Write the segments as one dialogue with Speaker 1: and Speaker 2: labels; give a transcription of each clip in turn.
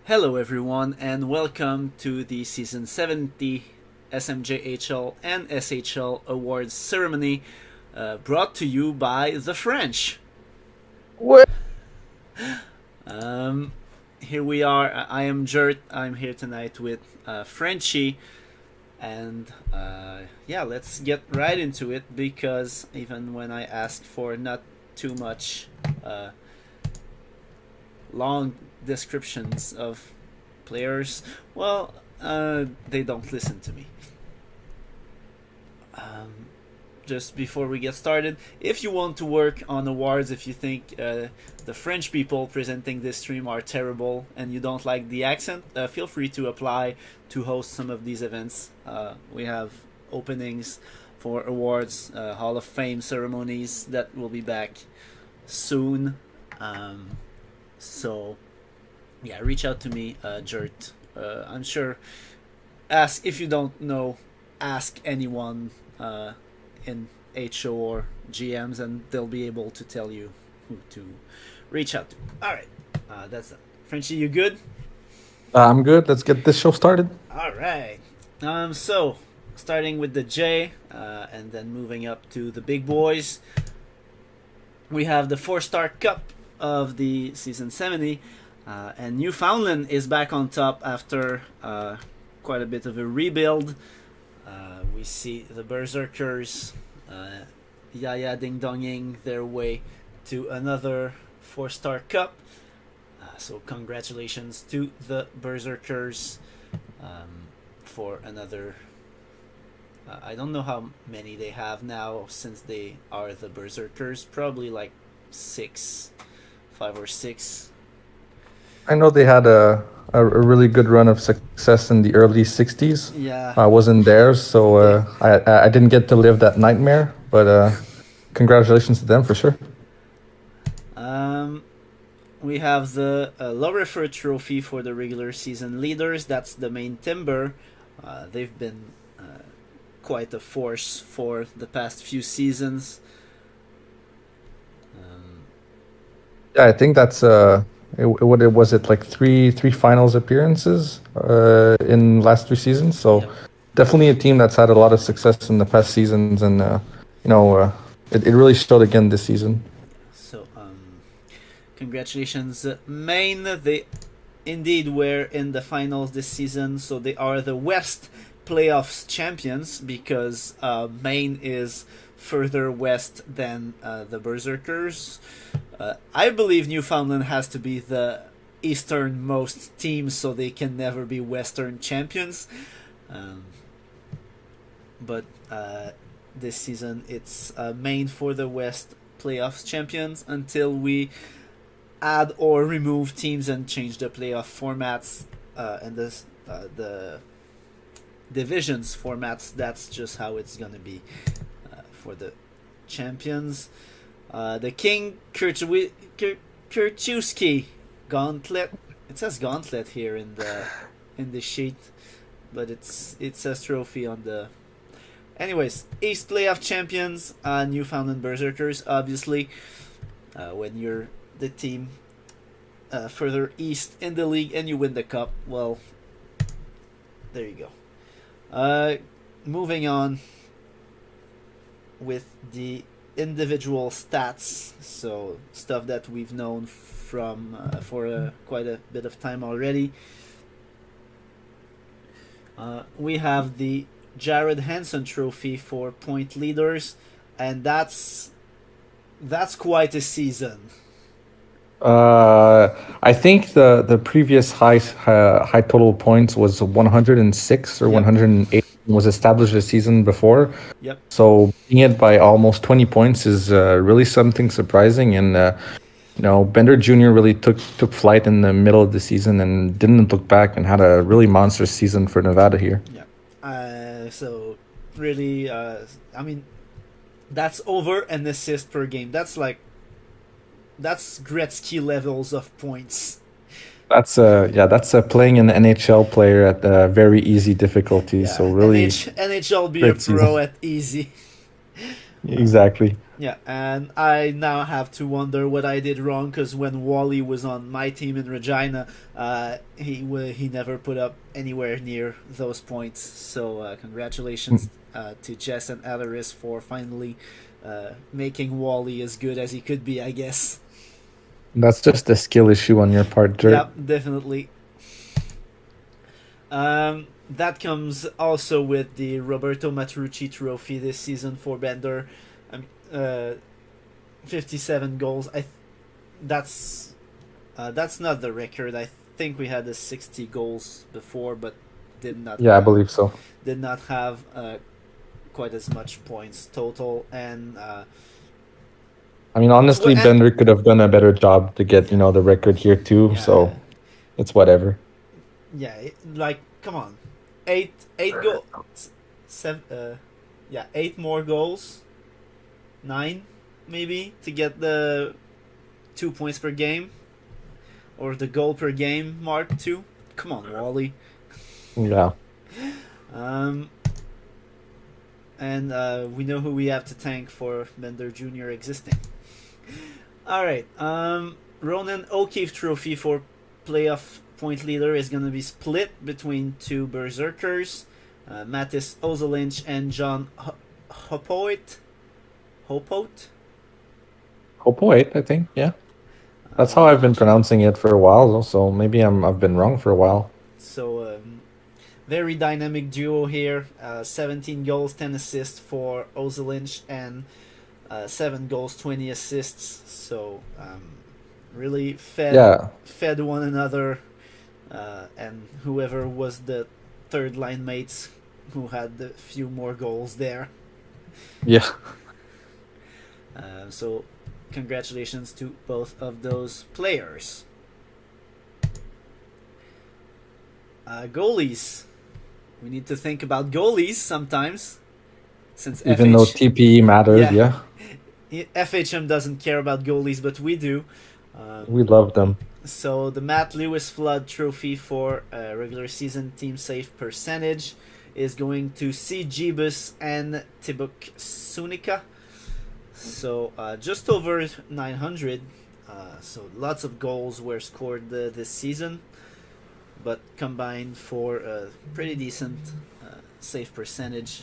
Speaker 1: Hello, everyone, and welcome to the Season 70 SMJHL and SHL Awards ceremony brought to you by the French.
Speaker 2: What?
Speaker 1: Here we are. I am Jert. I'm here tonight with Frenchie. And let's get right into it because even when I ask for not too much long descriptions of players, well, they don't listen to me. Just before we get started, if you want to work on awards, if you think the French people presenting this stream are terrible and you don't like the accent, feel free to apply to host some of these events. We have openings for awards, Hall of Fame ceremonies that will be back soon. So reach out to me, Jert. I'm sure. Ask if you don't know. Ask anyone in HO or GMs, and they'll be able to tell you who to reach out to. All right, that's that. Frenchie, you good?
Speaker 2: I'm good. Let's get this show started.
Speaker 1: All right. So starting with the J, and then moving up to the big boys. We have the 4-Star Cup of the Season 70. And Newfoundland is back on top after quite a bit of a rebuild. We see the Berserkers Yaya Ding Donging their way to another 4-Star Cup. So congratulations to the Berserkers for another. I don't know how many they have now since they are the Berserkers. Probably like 5 or 6.
Speaker 2: I know they had a really good run of success in the early 60s.
Speaker 1: Yeah.
Speaker 2: I wasn't there, so I didn't get to live that nightmare, but congratulations to them for sure.
Speaker 1: We have the Lorifer Trophy for the regular season leaders. That's the main timber. They've been quite a force for the past few seasons.
Speaker 2: Yeah, I think that's what was it, like three finals appearances in last 3 seasons. So
Speaker 1: Yep.
Speaker 2: definitely a team that's had a lot of success in the past seasons, and it really showed again this season.
Speaker 1: So congratulations, Maine. They indeed were in the finals this season, so they are the West playoffs champions because Maine is further west than the Berserkers. I believe Newfoundland has to be the easternmost team, so they can never be Western champions. But this season, it's Maine for the West playoffs champions until we add or remove teams and change the playoff formats and the divisions formats. That's just how it's gonna be for the champions. The King Kurchewski Gauntlet. It says Gauntlet here in the sheet, but it says trophy on the. Anyways, East playoff champions, Newfoundland Berserkers. Obviously, when you're the team further east in the league and you win the cup, well, there you go. Moving on with the individual stats, so stuff that we've known from for quite a bit of time already. We have the Jared Hansen Trophy for point leaders, and that's quite a season.
Speaker 2: I think the previous high total points was 106 or
Speaker 1: Yep.
Speaker 2: 108 was established the season before.
Speaker 1: Yep.
Speaker 2: So being it by almost 20 points is really something surprising, and Bender Jr. really took flight in the middle of the season and didn't look back and had a really monstrous season for Nevada here.
Speaker 1: Yeah. So really, I mean, that's over an assist per game. That's Gretzky levels of points.
Speaker 2: That's playing an NHL player at a very easy difficulty.
Speaker 1: Yeah.
Speaker 2: So really,
Speaker 1: NHL be a
Speaker 2: great
Speaker 1: pro
Speaker 2: season.
Speaker 1: at easy.
Speaker 2: Exactly.
Speaker 1: Yeah, and I now have to wonder what I did wrong because when Wally was on my team in Regina, he never put up anywhere near those points. So congratulations to Jess and Alaris for finally making Wally as good as he could be, I guess.
Speaker 2: That's just a skill issue on your part, Dirt.
Speaker 1: Yep, definitely. That comes also with the Roberto Matrucci Trophy this season for Bender. Uh, 57 goals. That's not the record. I think we had the 60 goals before, but did not.
Speaker 2: Yeah, I believe so.
Speaker 1: Did not have quite as much points total, and
Speaker 2: I mean, honestly, Bender could have done a better job to get the record here too.
Speaker 1: Yeah.
Speaker 2: So it's whatever.
Speaker 1: Yeah, like come on, eight goals, seven. Yeah, 8 more goals, 9 maybe to get the 2 points per game or the goal per game mark too. Come on, Wally.
Speaker 2: Yeah.
Speaker 1: And we know who we have to thank for Bender Jr. existing. All right. Ronan O'Keefe Trophy for playoff point leader is going to be split between 2 Berserkers, Mattis Ozelinch and John Hopoit. Hopoit,
Speaker 2: I think. Yeah. That's how I've been pronouncing it for a while. So maybe I've been wrong for a while.
Speaker 1: So very dynamic duo here. 17 goals, 10 assists for Ozelinch, and 7 goals, 20 assists. So really fed one another, and whoever was the third line mates who had a few more goals there.
Speaker 2: Yeah.
Speaker 1: So congratulations to both of those players. Goalies. We need to think about goalies sometimes. Since
Speaker 2: even though TPE matters, yeah.
Speaker 1: FHM doesn't care about goalies, but we do.
Speaker 2: We love them.
Speaker 1: So the Matt Lewis Flood Trophy for regular season team save percentage is going to C. Jeebus and Tibuk Sunica. So just over 900. So lots of goals were scored this season, but combined for a pretty decent save percentage.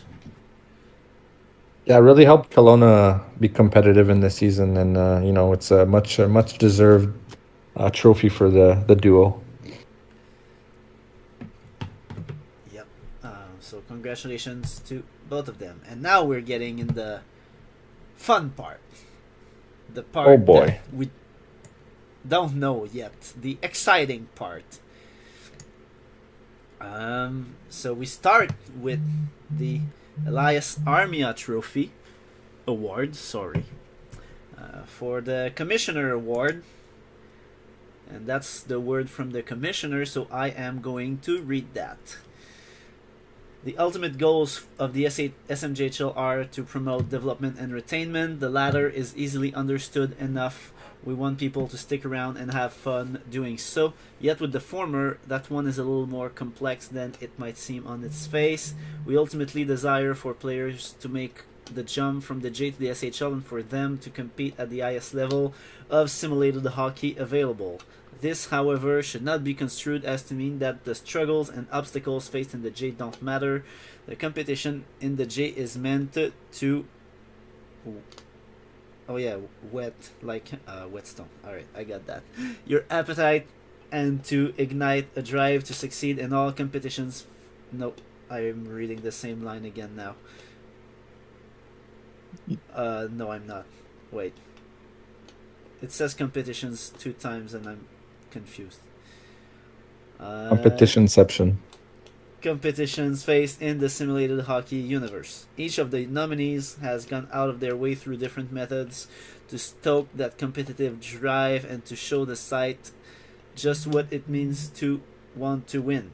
Speaker 2: Yeah, it really helped Kelowna be competitive in this season, and it's a much deserved trophy for the duo.
Speaker 1: Yep. So congratulations to both of them. And now we're getting in the fun part. The part that we don't know yet. The exciting part. So we start with the Elias Armia Trophy Award, for the Commissioner Award. And that's the word from the Commissioner, so I am going to read that. The ultimate goals of the SMJHL are to promote development and retainment. The latter is easily understood enough. We want people to stick around and have fun doing so. Yet with the former, that one is a little more complex than it might seem on its face. We ultimately desire for players to make the jump from the J to the SHL and for them to compete at the highest level of simulated hockey available. This, however, should not be construed as to mean that the struggles and obstacles faced in the J don't matter. The competition in the J is meant to... Oh yeah, whetstone. Alright, I got that. Your appetite and to ignite a drive to succeed in all competitions. Nope, I am reading the same line again now. No, I'm not. Wait. It says competitions 2 times and I'm confused.
Speaker 2: Competitionception.
Speaker 1: Competitions faced in the simulated hockey universe. Each of the nominees has gone out of their way through different methods to stoke that competitive drive and to show the site just what it means to want to win.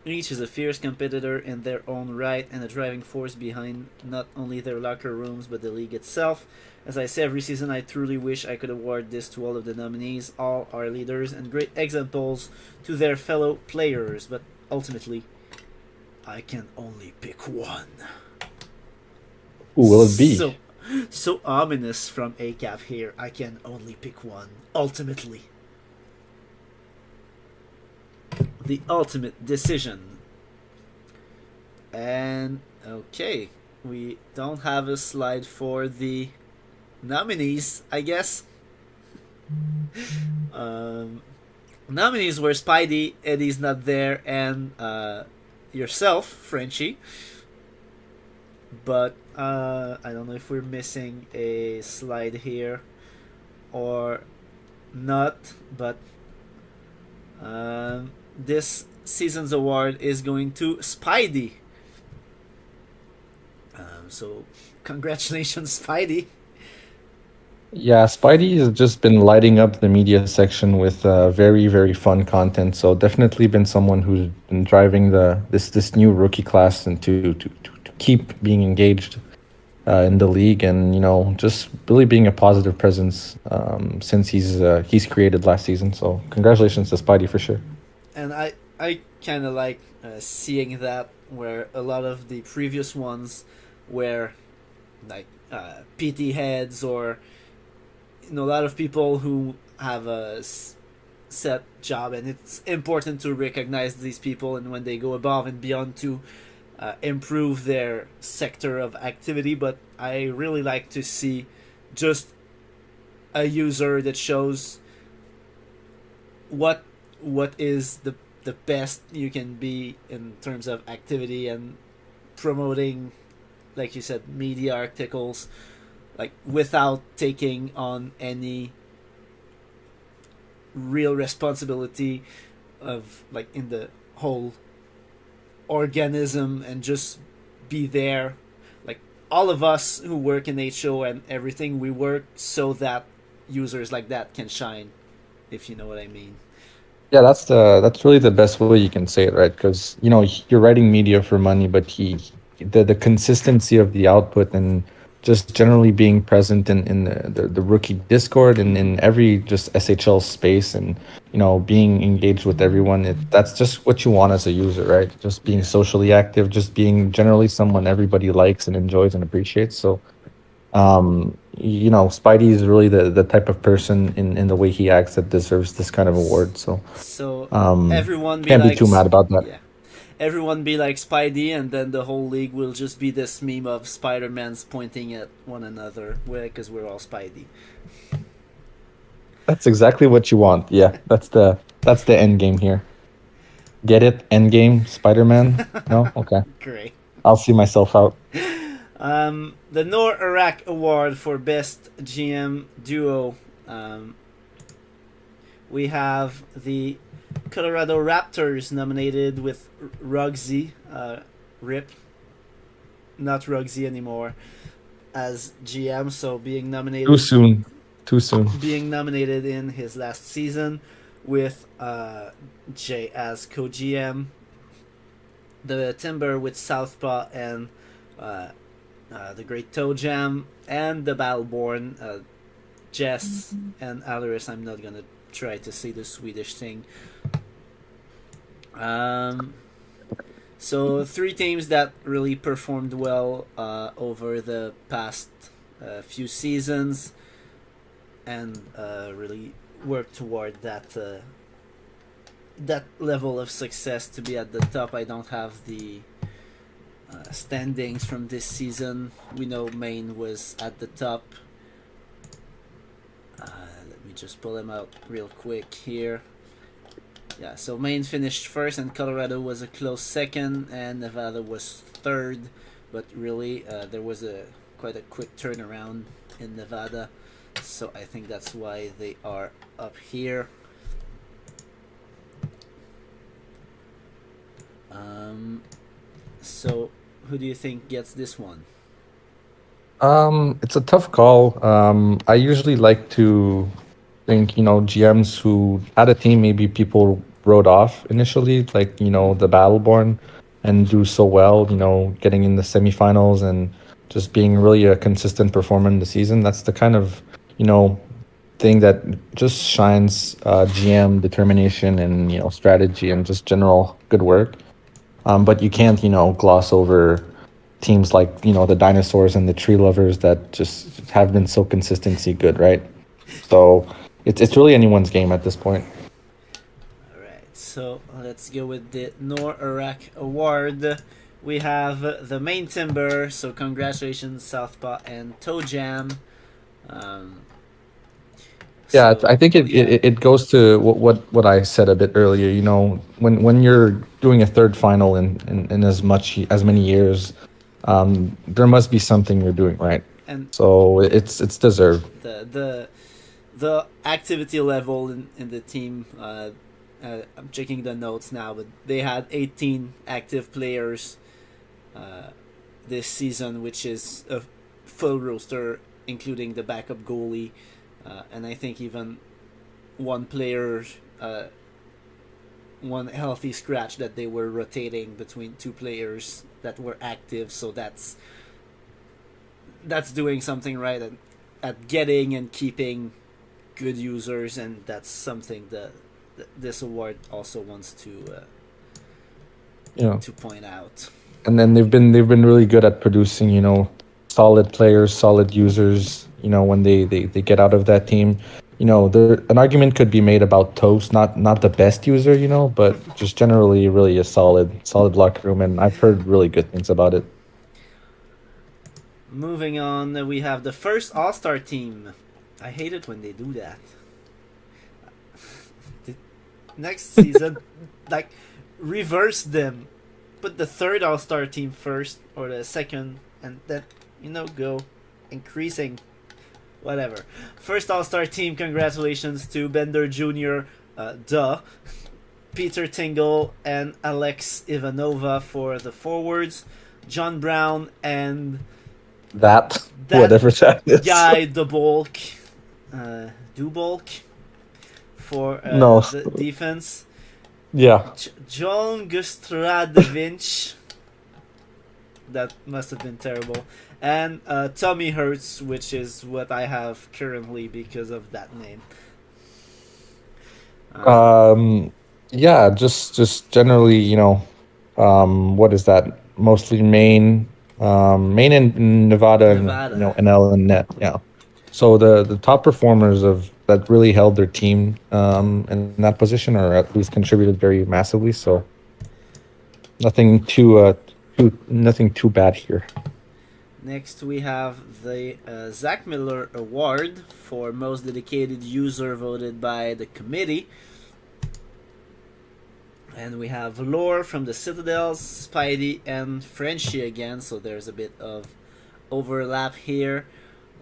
Speaker 1: Each is a fierce competitor in their own right and a driving force behind not only their locker rooms but the league itself. As I say every season, I truly wish I could award this to all of the nominees. All are leaders and great examples to their fellow players, but ultimately, I can only pick one.
Speaker 2: Who will it be?
Speaker 1: So, So ominous from ACAP here. I can only pick one. Ultimately. The ultimate decision. And okay, we don't have a slide for the nominees, I guess. Um, Nominees were Spidey, Eddie's not there, and yourself, Frenchie. But I don't know if we're missing a slide here or not. But this season's award is going to Spidey. So congratulations, Spidey.
Speaker 2: Yeah, Spidey has just been lighting up the media section with very, very fun content. So definitely been someone who's been driving this new rookie class and to keep being engaged in the league, and just really being a positive presence since he's created last season. So congratulations to Spidey for sure.
Speaker 1: And I kind of like seeing that, where a lot of the previous ones were like PT heads, or a lot of people who have a set job, and it's important to recognize these people, and when they go above and beyond to improve their sector of activity. But I really like to see just a user that shows what is the best you can be in terms of activity, and promoting, like you said, media articles, like without taking on any real responsibility of like in the whole organism, and just be there. Like all of us who work in HO and everything, we work so that users like that can shine, if you know what I mean.
Speaker 2: Yeah, that's really the best way you can say it, right? Because you're writing media for money, but the consistency of the output, and just generally being present in the rookie Discord and in every just SHL space, and being engaged with everyone. That's just what you want as a user, right? Just being socially active, just being generally someone everybody likes and enjoys and appreciates. So Spidey is really the type of person in the way he acts that deserves this kind of award. So
Speaker 1: So
Speaker 2: um
Speaker 1: everyone be
Speaker 2: can't be
Speaker 1: like,
Speaker 2: too mad about that.
Speaker 1: yeah, everyone be like Spidey, and then the whole league will just be this meme of Spider-Mans pointing at one another, because we're all Spidey.
Speaker 2: That's exactly what you want. Yeah, that's the end game here. Get it? End game, Spider-Man? No? Okay.
Speaker 1: Great.
Speaker 2: I'll see myself out.
Speaker 1: The Nor Iraq Award for Best GM Duo. We have the Colorado Raptors nominated with Ruggsy, Rip, not Ruggsy anymore, as GM. So being nominated
Speaker 2: Too soon. Too soon.
Speaker 1: being nominated in his last season, with Jay as co-GM. The Timber with Southpaw and the Great Toe Jam, and the Battleborn, Jess and Alaris. I'm not gonna try to say the Swedish thing. So three teams that really performed well over the past few seasons, and really worked toward that level of success to be at the top. I don't have the standings from this season. We know Maine was at the top. Let me just pull them out real quick here. Yeah, so Maine finished first, and Colorado was a close second, and Nevada was third. But really, there was quite a quick turnaround in Nevada, so I think that's why they are up here. So who do you think gets this one?
Speaker 2: It's a tough call. I usually like to think, GMs who had a team maybe people wrote off initially, like, the Battleborn, and do so well, getting in the semifinals and just being really a consistent performer in the season. That's the kind of, thing that just shines GM determination and, strategy and just general good work. But you can't, gloss over teams like the dinosaurs and the tree lovers that just have been so consistency good, right? So it's really anyone's game at this point.
Speaker 1: Alright, so let's go with the Nor-Iraq Award. We have the main timber, so congratulations Southpaw and Toe Jam. Um,
Speaker 2: Yeah,
Speaker 1: so
Speaker 2: I think
Speaker 1: yeah,
Speaker 2: it goes to what I said a bit earlier. When you're doing a third final in as many years, there must be something you're doing right.
Speaker 1: and
Speaker 2: So it's deserved.
Speaker 1: the activity level in the team. I'm checking the notes now, but they had 18 active players this season, which is a full roster, including the backup goalie, and I think even one player, one healthy scratch that they were rotating between two players that were active. So that's doing something right at getting and keeping good users, and that's something that this award also wants
Speaker 2: Yeah.
Speaker 1: to point out.
Speaker 2: And then they've been really good at producing, solid players, solid users, when they get out of that team. An argument could be made about Toast, not the best user, but just generally really a solid locker room, and I've heard really good things about it.
Speaker 1: Moving on, we have the first All-Star team. I hate it when they do that. Next season, like, reverse them. Put the third All-Star team first, or the second, and then, go increasing. Whatever. First All-Star team, congratulations to Bender Jr., Peter Tingle, and Alex Ivanova for the forwards. John Brown and
Speaker 2: That
Speaker 1: that
Speaker 2: whatever that is.
Speaker 1: guy Dubolk for
Speaker 2: No.
Speaker 1: the defense.
Speaker 2: Yeah.
Speaker 1: John Gustradovich, that must have been terrible, and Tommy Hertz, which is what I have currently because of that name.
Speaker 2: Um. Yeah. Just generally, what is that? Mostly Maine, Maine and Nevada, and
Speaker 1: Nevada.
Speaker 2: NL and net. Yeah. So the top performers of that really held their team in that position, or at least contributed very massively. So nothing too bad here.
Speaker 1: Next, we have the Zach Miller Award for most dedicated user, voted by the committee. And we have Lore from the Citadels, Spidey, and Frenchie again, so there's a bit of overlap here.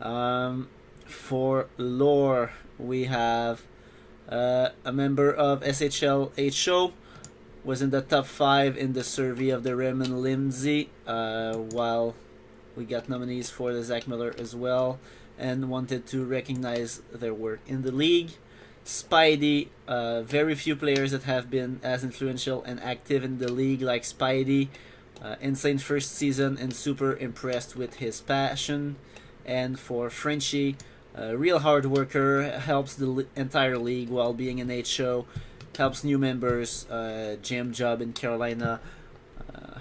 Speaker 1: For Lore, we have a member of SHL HO, was in the top 5 in the survey of the Raymond Lindsay, while we got nominees for the Zach Miller as well, and wanted to recognize their work in the league. Spidey, very few players that have been as influential and active in the league like Spidey. Insane first season and super impressed with his passion. And for Frenchie, real hard worker, helps the entire league while being an HO, helps new members, jam job in Carolina,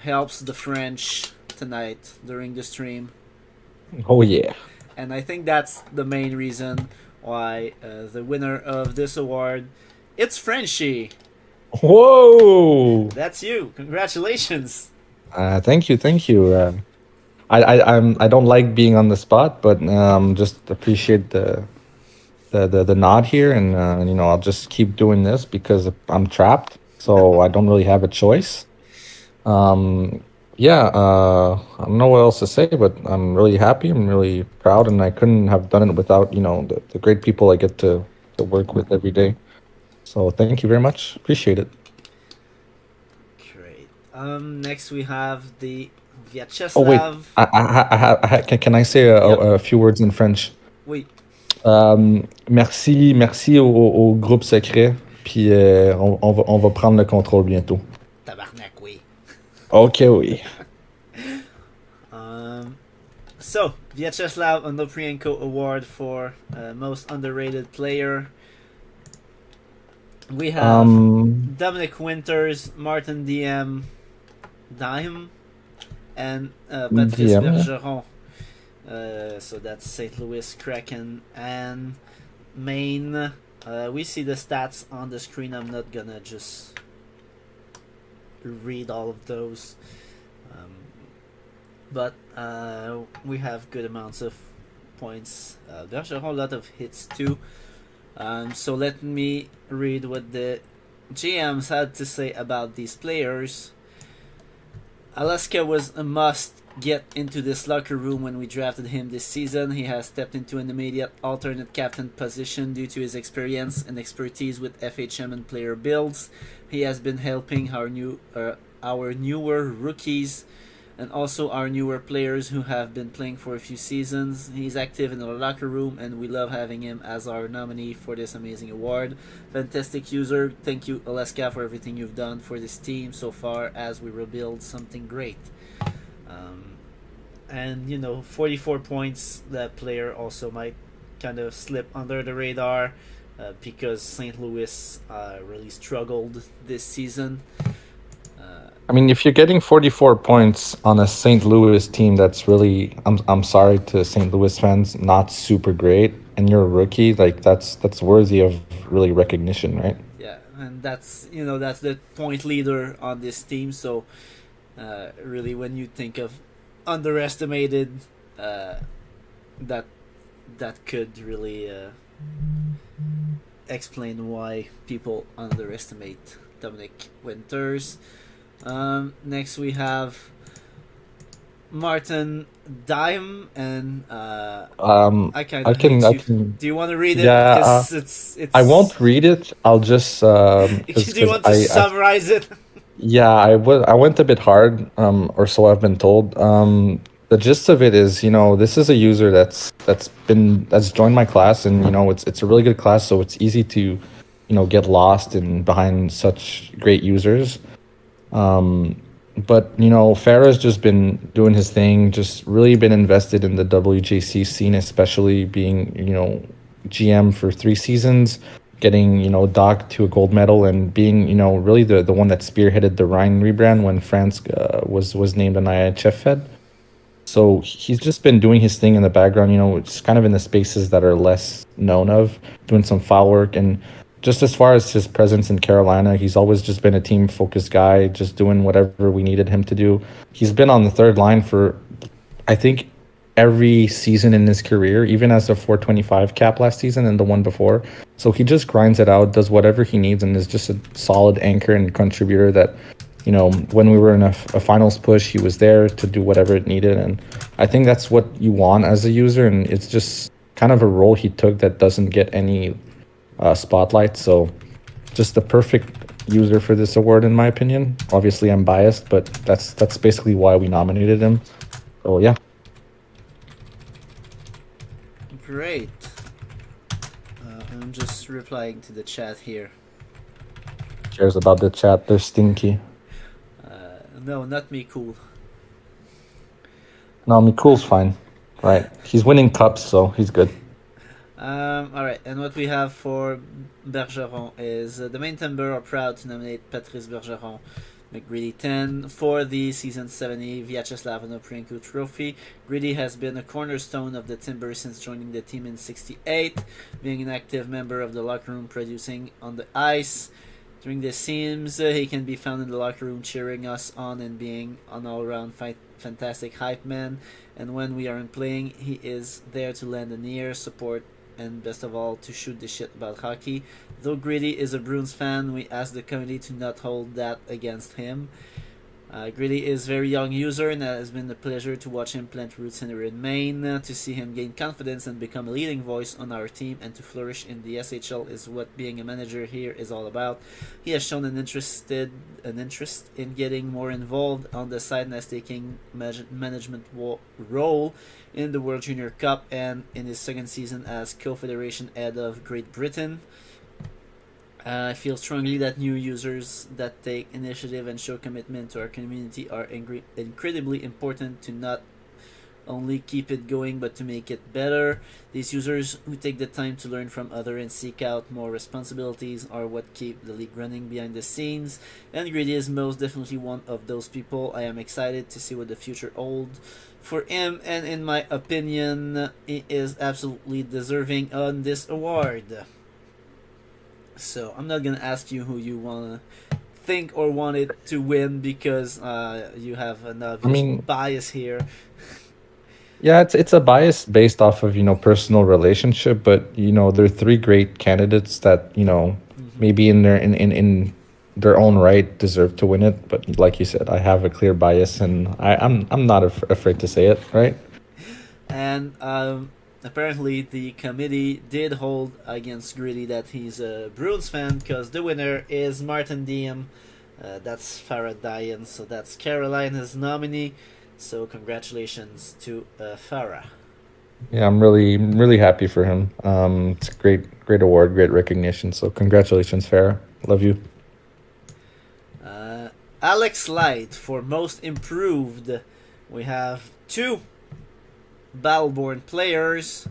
Speaker 1: helps the French tonight during the stream.
Speaker 2: Oh yeah.
Speaker 1: And I think that's the main reason why the winner of this award, it's Frenchie.
Speaker 2: Whoa!
Speaker 1: That's you. Congratulations.
Speaker 2: Thank you. I don't like being on the spot, but just appreciate the nod here, and I'll just keep doing this because I'm trapped, so I don't really have a choice. Yeah, I don't know what else to say, but I'm really happy. I'm really proud, and I couldn't have done it without the great people I get to work with every day. So thank you very much. Appreciate it.
Speaker 1: Great. Next we have the
Speaker 2: Oh wait,
Speaker 1: Vyacheslav.
Speaker 2: can I say
Speaker 1: Yep.
Speaker 2: a few words in French?
Speaker 1: Oui.
Speaker 2: Merci au groupe secret, puis on va prendre le contrôle bientôt.
Speaker 1: Tabarnak, oui.
Speaker 2: Ok, oui.
Speaker 1: So, Vyacheslav Ondoprienko Award for most underrated player. We have Dominic Winters, Martin Diem, and Patrice
Speaker 2: GM, yeah.
Speaker 1: Bergeron. So that's St. Louis, Kraken, and Maine. We see the stats on the screen. I'm not gonna just read all of those, but we have good amounts of points. There's a whole lot of hits too. So let me read what the GMs had to say about these players. Alaska was a must get into this locker room when we drafted him this season. He has stepped into an immediate alternate captain position due to his experience and expertise with FHM and player builds. He has been helping our newer rookies and also our newer players who have been playing for a few seasons. He's active in the locker room and we love having him as our nominee for this amazing award. Fantastic user. Thank you, Alaska, for everything you've done for this team so far as we rebuild something great. And 44 points. That player also might kind of slip under the radar because St. Louis really struggled this season.
Speaker 2: I mean, if you're getting 44 points on a St. Louis team that's really, I'm sorry to St. Louis fans, not super great, and you're a rookie, like that's worthy of really recognition, right?
Speaker 1: Yeah, and that's the point leader on this team. So really, when you think of underestimated, that could really explain why people underestimate Dominic Winters. Next we have Martin Dime, and I can. Do you want to read it?
Speaker 2: Yeah,
Speaker 1: Because it's.
Speaker 2: I won't read it. I'll just
Speaker 1: Do you want to summarize it?
Speaker 2: Yeah, I went a bit hard, or so I've been told. The gist of it is, this is a user that's joined my class, and it's a really good class, so it's easy to, get lost in behind such great users. But Farah's just been doing his thing, just really been invested in the WJC scene, especially being GM for 3 seasons, getting Doc to a gold medal, and being really the one that spearheaded the Rhine rebrand when France was named an IHF Fed. So he's just been doing his thing in the background, it's kind of in the spaces that are less known of, doing some file work. And just as far as his presence in Carolina, he's always just been a team-focused guy, just doing whatever we needed him to do. He's been on the third line for, I think, every season in his career, even as a 425 cap last season and the one before. So he just grinds it out, does whatever he needs, and is just a solid anchor and contributor that, when we were in a finals push, he was there to do whatever it needed. And I think that's what you want as a user, and it's just kind of a role he took that doesn't get any spotlight. So just the perfect user for this award, in my opinion. Obviously, I'm biased, but that's basically why we nominated him. So yeah.
Speaker 1: Great. I'm just replying to the chat here.
Speaker 2: Cares about the chat? They're stinky.
Speaker 1: No, not me, cool.
Speaker 2: No, Mikul's fine. Right. He's winning cups, so he's good.
Speaker 1: Alright, and what we have for Bergeron is the main timber are proud to nominate Patrice Bergeron McGreedy 10 for the Season 70 Vyacheslav Onoprienko Trophy. Greedy has been a cornerstone of the Timber since joining the team in '68, being an active member of the locker room, producing on the ice. During the seams, he can be found in the locker room cheering us on and being an all-around fantastic hype man. And when we aren't playing, he is there to lend an ear, support, and best of all, to shoot the shit about hockey. Though Greedy is a Bruins fan, we ask the committee to not hold that against him. Greedy is a very young user, and it has been a pleasure to watch him plant roots here in Maine. To see him gain confidence and become a leading voice on our team and to flourish in the SHL is what being a manager here is all about. He has shown an interest in getting more involved on the side and has taken management role in the World Junior Cup and in his second season as co-federation head of Great Britain. I feel strongly that new users that take initiative and show commitment to our community are incredibly important to not only keep it going but to make it better. These users who take the time to learn from others and seek out more responsibilities are what keep the league running behind the scenes, and Greedy is most definitely one of those people. I am excited to see what the future holds for him, and in my opinion, he is absolutely deserving on this award. So I'm not gonna ask you who you wanna think or want it to win because you have an
Speaker 2: I
Speaker 1: obvious
Speaker 2: mean,
Speaker 1: bias here.
Speaker 2: yeah, it's a bias based off of, personal relationship, but there are three great candidates that,
Speaker 1: Mm-hmm.
Speaker 2: maybe in their own right deserve to win it. But like you said, I have a clear bias, and I'm not afraid to say it, right?
Speaker 1: And apparently, the committee did hold against Greedy that he's a Bruins fan because the winner is Martin Diem. That's Farah Dian, so that's Carolina's nominee. So congratulations to Farah.
Speaker 2: Yeah, I'm really happy for him. It's a great award, great recognition. So congratulations, Farah. Love you.
Speaker 1: Uh, Alex Light for most improved. We have two Battleborn players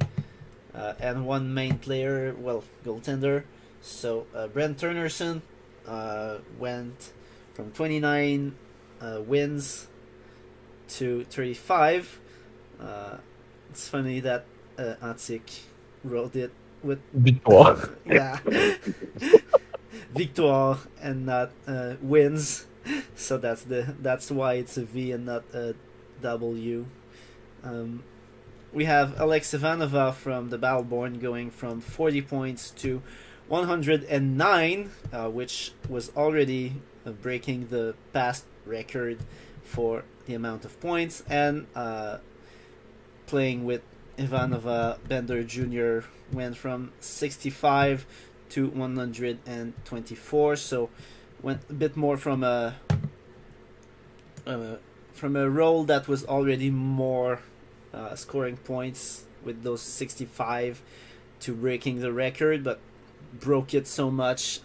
Speaker 1: and one main player, well, goaltender. So Brent Turnerson went from 29 wins to 35. It's funny that Atsik wrote it with
Speaker 2: Victoire.
Speaker 1: yeah victoire and not wins. So that's why it's a V and not a W. Um, we have Alex Ivanova from the Battleborn going from 40 points to 109, which was already breaking the past record for the amount of points, and playing with Ivanova, Bender Jr. went from 65 to 124, so went a bit more from a role that was already more scoring points with those 65 to breaking the record, but broke it so much.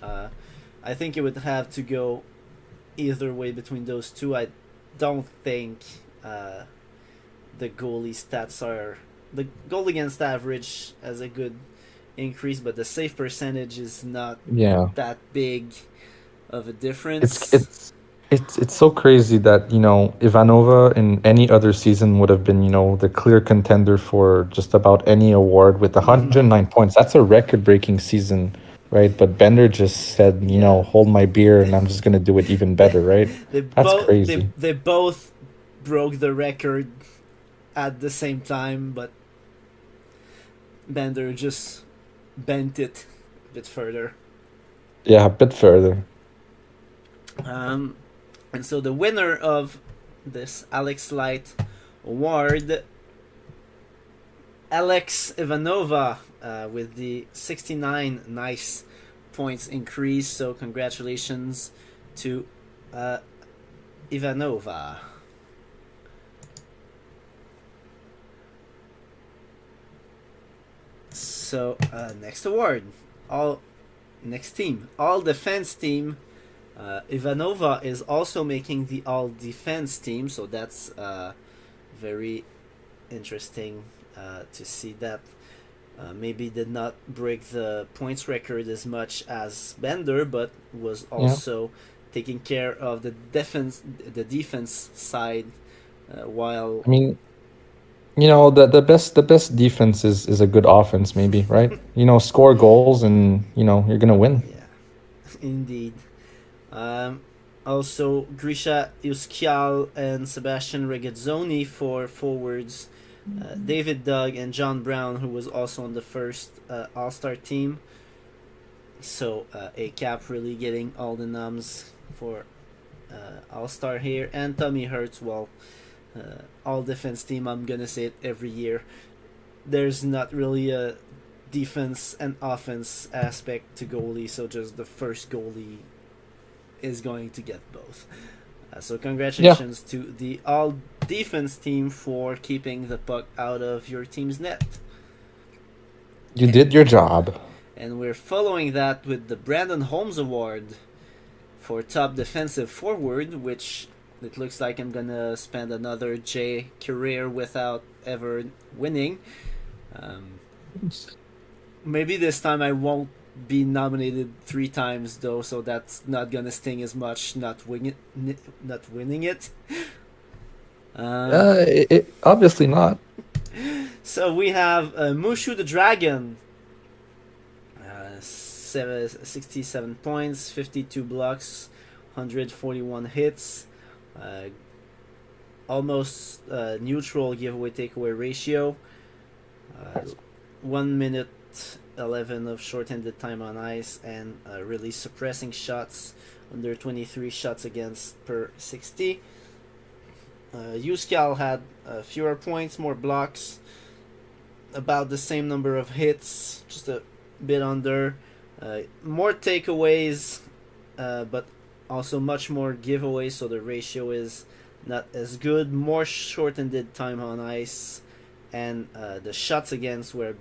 Speaker 1: I think it would have to go either way between those two. I don't think the goalie stats are the goal against average as a good increase, but the save percentage is not
Speaker 2: Yeah.
Speaker 1: that big of a
Speaker 2: It's
Speaker 1: difference.
Speaker 2: it's it's so crazy that Ivanova in any other season would have been the clear contender for just about any award with
Speaker 1: Mm-hmm.
Speaker 2: 109 points. That's a record-breaking season, right? But Bender just said,
Speaker 1: Yeah,
Speaker 2: hold my beer,
Speaker 1: they
Speaker 2: and I'm just gonna do it even
Speaker 1: they
Speaker 2: better, right?
Speaker 1: they
Speaker 2: That's
Speaker 1: both
Speaker 2: crazy.
Speaker 1: they both broke the record at the same time, but Bender just bent it a bit further.
Speaker 2: Yeah, a bit further.
Speaker 1: Um, and so the winner of this Alex Light award, Alex Ivanova, with the 69 nice points increase. So congratulations to Ivanova. So next award, all next team, all defense team. Ivanova is also making the all defense team, so that's very interesting to see that. Maybe did not break the points record as much as Bender, but was
Speaker 2: Yeah.
Speaker 1: also taking care of the defense side, while
Speaker 2: I mean, the best defense is a good offense, maybe, right? Score goals, and you're gonna win.
Speaker 1: yeah, indeed. Um, Also, Grisha Euskial and Sebastian Regazzoni for forwards. David Doug and John Brown, who was also on the first All Star team. So, A Cap really getting all the noms for All Star here. And Tommy Hurts, well, all defense team, I'm gonna say it every year. There's not really a defense and offense aspect to goalie, so just the first goalie is going to get both. So
Speaker 2: Yeah,
Speaker 1: congratulations to the all defense team for keeping the puck out of your team's net.
Speaker 2: you
Speaker 1: And
Speaker 2: did your job.
Speaker 1: and we're following that with the Brandon Holmes Award for top defensive forward, which it looks like I'm gonna spend another J career without ever winning. Um, maybe this time I won't be nominated 3 times though, so that's not gonna sting as much. Not winning it. Um,
Speaker 2: Obviously not.
Speaker 1: so we have Mushu the Dragon, 67 points, 52 blocks, 141 hits, uh, almost neutral giveaway takeaway ratio, uh, 1 minute 11 of short-handed time on ice, and really suppressing shots, under 23 shots against per 60. Euskal had fewer points, more blocks, about the same number of hits, just a bit under. More takeaways, but also much more giveaways, so the ratio is not as good. More shortened time on ice, and the shots against were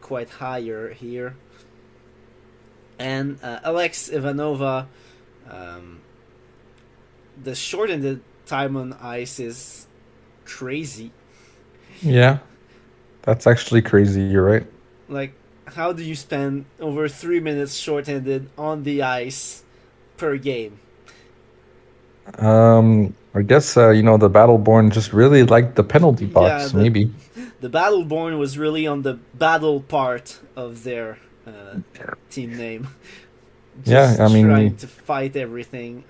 Speaker 1: quite higher here. And Alex Ivanova, the shortened time on ice is crazy.
Speaker 2: Yeah, that's actually crazy. You're right.
Speaker 1: Like, how do you spend over 3 minutes shorthanded on the ice per game?
Speaker 2: I guess the Battleborn just really liked the penalty
Speaker 1: Yeah,
Speaker 2: box, maybe.
Speaker 1: the Battleborn was really on the battle part of their team name.
Speaker 2: Yeah,
Speaker 1: Just
Speaker 2: I mean,
Speaker 1: trying to fight everything.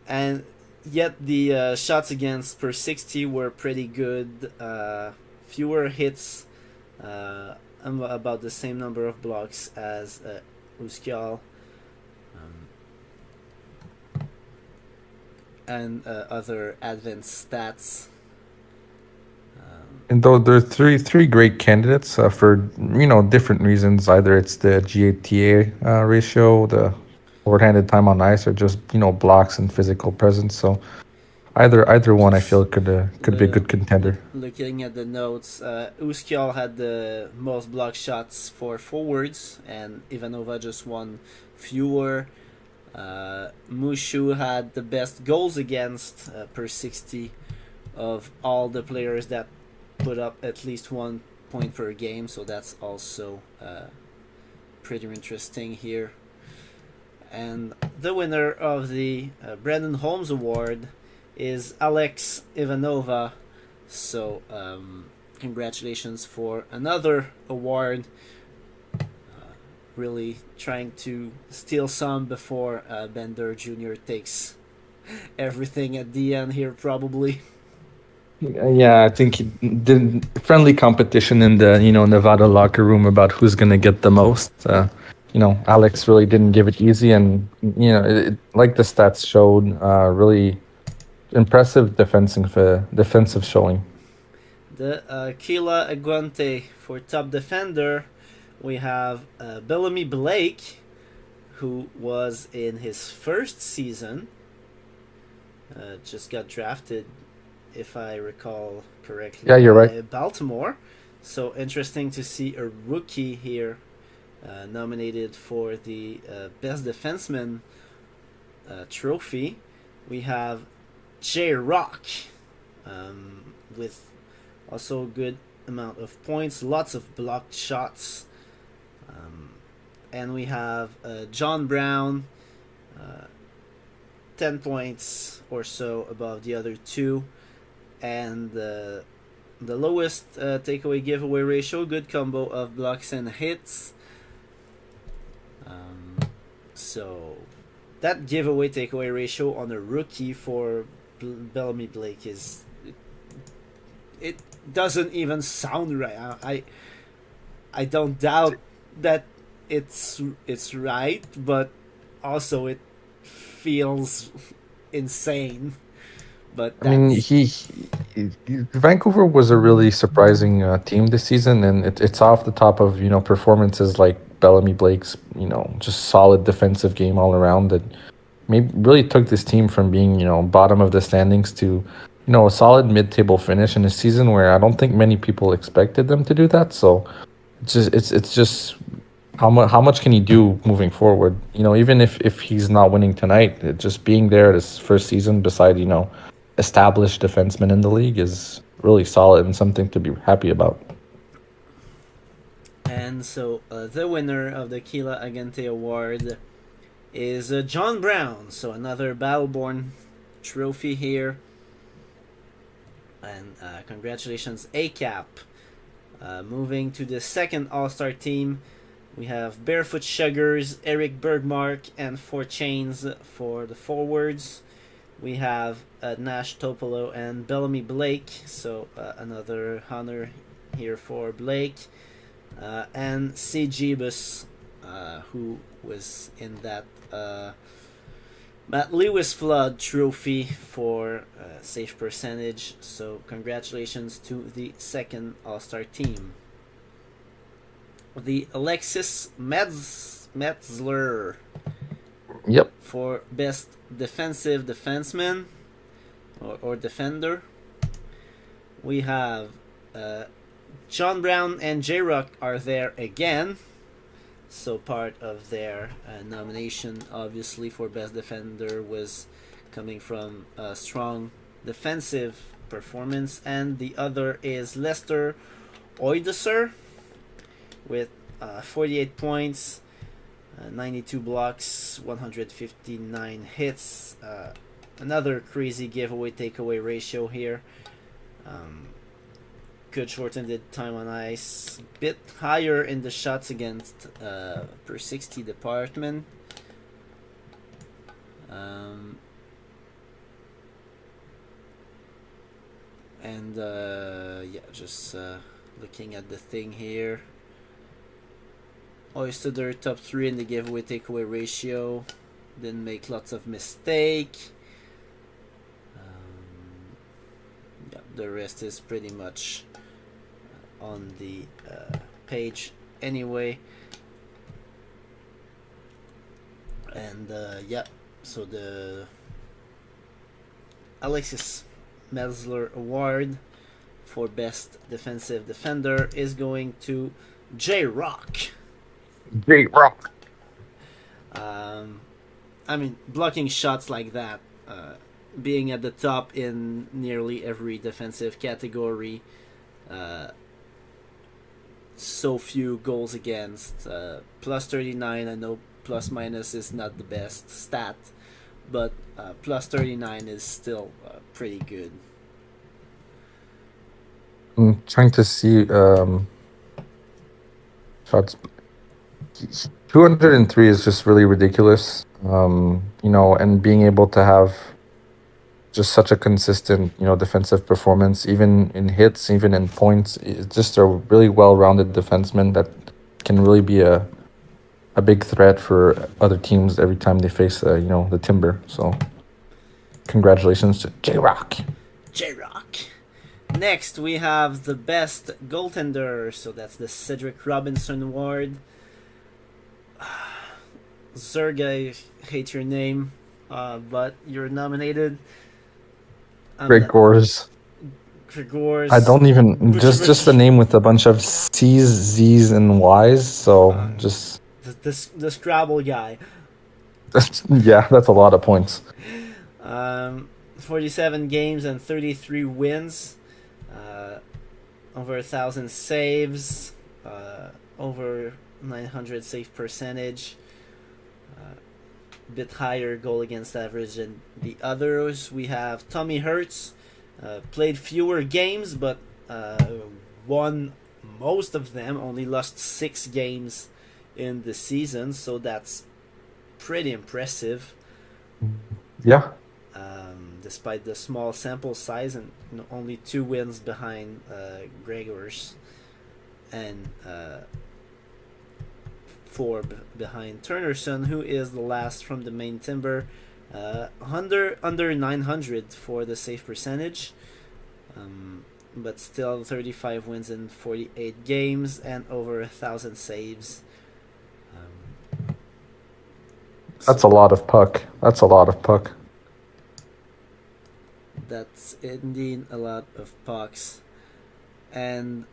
Speaker 1: And yet the shots against per 60 were pretty good. Fewer hits, about the same number of blocks as Uskial. And other advanced stats.
Speaker 2: and though there are three great candidates for different reasons. Either it's the GATA ratio, the forward-handed time on ice, or just blocks and physical presence. So either one, I feel could be a good contender.
Speaker 1: Looking at the notes, Uskial had the most block shots for forwards, and Ivanova just won fewer. Mushu had the best goals against per 60 of all the players that put up at least 1 point per game, so that's also pretty interesting here. And the winner of the Brandon Holmes Award is Alex Ivanova, so congratulations for another award. Really trying to steal some before Bender Jr. takes everything at the end here, probably.
Speaker 2: Yeah, I think the friendly competition in the Nevada locker room about who's gonna get the most. Alex really didn't give it easy, and like the stats showed, really impressive defensive showing.
Speaker 1: The Kila Aguante for top defender. We have Bellamy Blake, who was in his first season. Just got drafted, if I recall correctly.
Speaker 2: Yeah, you're right.
Speaker 1: Baltimore. So interesting to see a rookie here nominated for the best defenseman trophy. We have J Rock with also a good amount of points, lots of blocked shots. And we have John Brown, 10 points or so above the other two. And the lowest takeaway giveaway ratio, good combo of blocks and hits. So that giveaway takeaway ratio on a rookie for Bellamy Blake is it doesn't even sound right. I don't doubt that it's right, but also it feels insane. But
Speaker 2: I mean, Vancouver was a really surprising team this season, and it's off the top of performances like Bellamy Blake's just solid defensive game all around that maybe really took this team from being bottom of the standings to a solid mid-table finish in a season where I don't think many people expected them to do that. So it's just how much can he do moving forward? You know, even if he's not winning tonight, just being there at his first season beside, you know, established defensemen in the league is really solid and something to be happy about.
Speaker 1: And so the winner of the Kila Agente Award is John Brown. So another Battleborn trophy here. And congratulations, ACAP. Moving to the second All-Star team, we have Barefoot Sugars, Eric Bergmark, and Four Chains for the forwards. We have Nash Topolo and Bellamy Blake, so another honor here for Blake. And C. Jeebus, who was in that Matt Lewis Flood trophy for save percentage. So congratulations to the second All-Star team. The Alexis Metzler
Speaker 2: Yep.
Speaker 1: for best defensive defenseman or defender. We have John Brown and J-Rock are there again. So part of their nomination, obviously, for best defender was coming from a strong defensive performance. And the other is Lester Oideser with 48 points, 92 blocks, 159 hits. Another crazy giveaway takeaway ratio here. Good shortened time on ice, bit higher in the shots against per 60 department. And yeah, just looking at the thing here. Oyster top 3 in the giveaway takeaway ratio. Didn't make lots of mistake. Yeah, the rest is pretty much on the page anyway. And yeah, so the Alexis Metzler Award for best defensive defender is going to J-Rock.
Speaker 2: J-Rock.
Speaker 1: I mean, blocking shots like that, being at the top in nearly every defensive category, so few goals against, plus 39. I know plus minus is not the best stat, but plus 39 is still pretty good.
Speaker 2: I'm trying to see shots. 203 is just really ridiculous. You know, and being able to have just such a consistent, you know, defensive performance, even in hits, even in points. It's just a really well-rounded defenseman that can really be a big threat for other teams every time they face, you know, the Timber. So, congratulations to J-Rock.
Speaker 1: J-Rock. Next, we have the best goaltender. So that's the Cedric Robinson Award. Zerg, I hate your name, but you're nominated.
Speaker 2: Gregors. I don't even just the name with a bunch of C's, Z's, and Y's. So just
Speaker 1: the Scrabble guy.
Speaker 2: Yeah, that's a lot of points.
Speaker 1: 47 games and 33 wins. Over 1,000 saves. Over 900 save percentage. Bit higher goal against average than the others. We have Tommy Hertz, played fewer games but won most of them. Only lost 6 games in the season, so that's pretty impressive.
Speaker 2: Yeah.
Speaker 1: Despite the small sample size and only 2 wins behind Gregors and 4 behind Turnerson, who is the last from the main Timber. Under 900 for the save percentage, but still 35 wins in 48 games and over 1,000 saves.
Speaker 2: That's a lot of puck. That's
Speaker 1: indeed a lot of pucks. And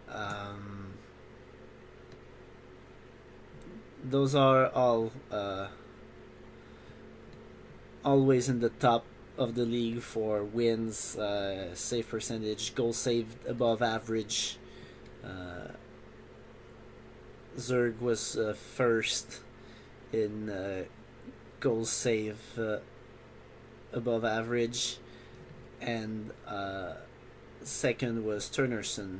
Speaker 1: those are all always in the top of the league for wins, save percentage, goal saved above average. Zerg was first in goals save above average, and second was Turnerson.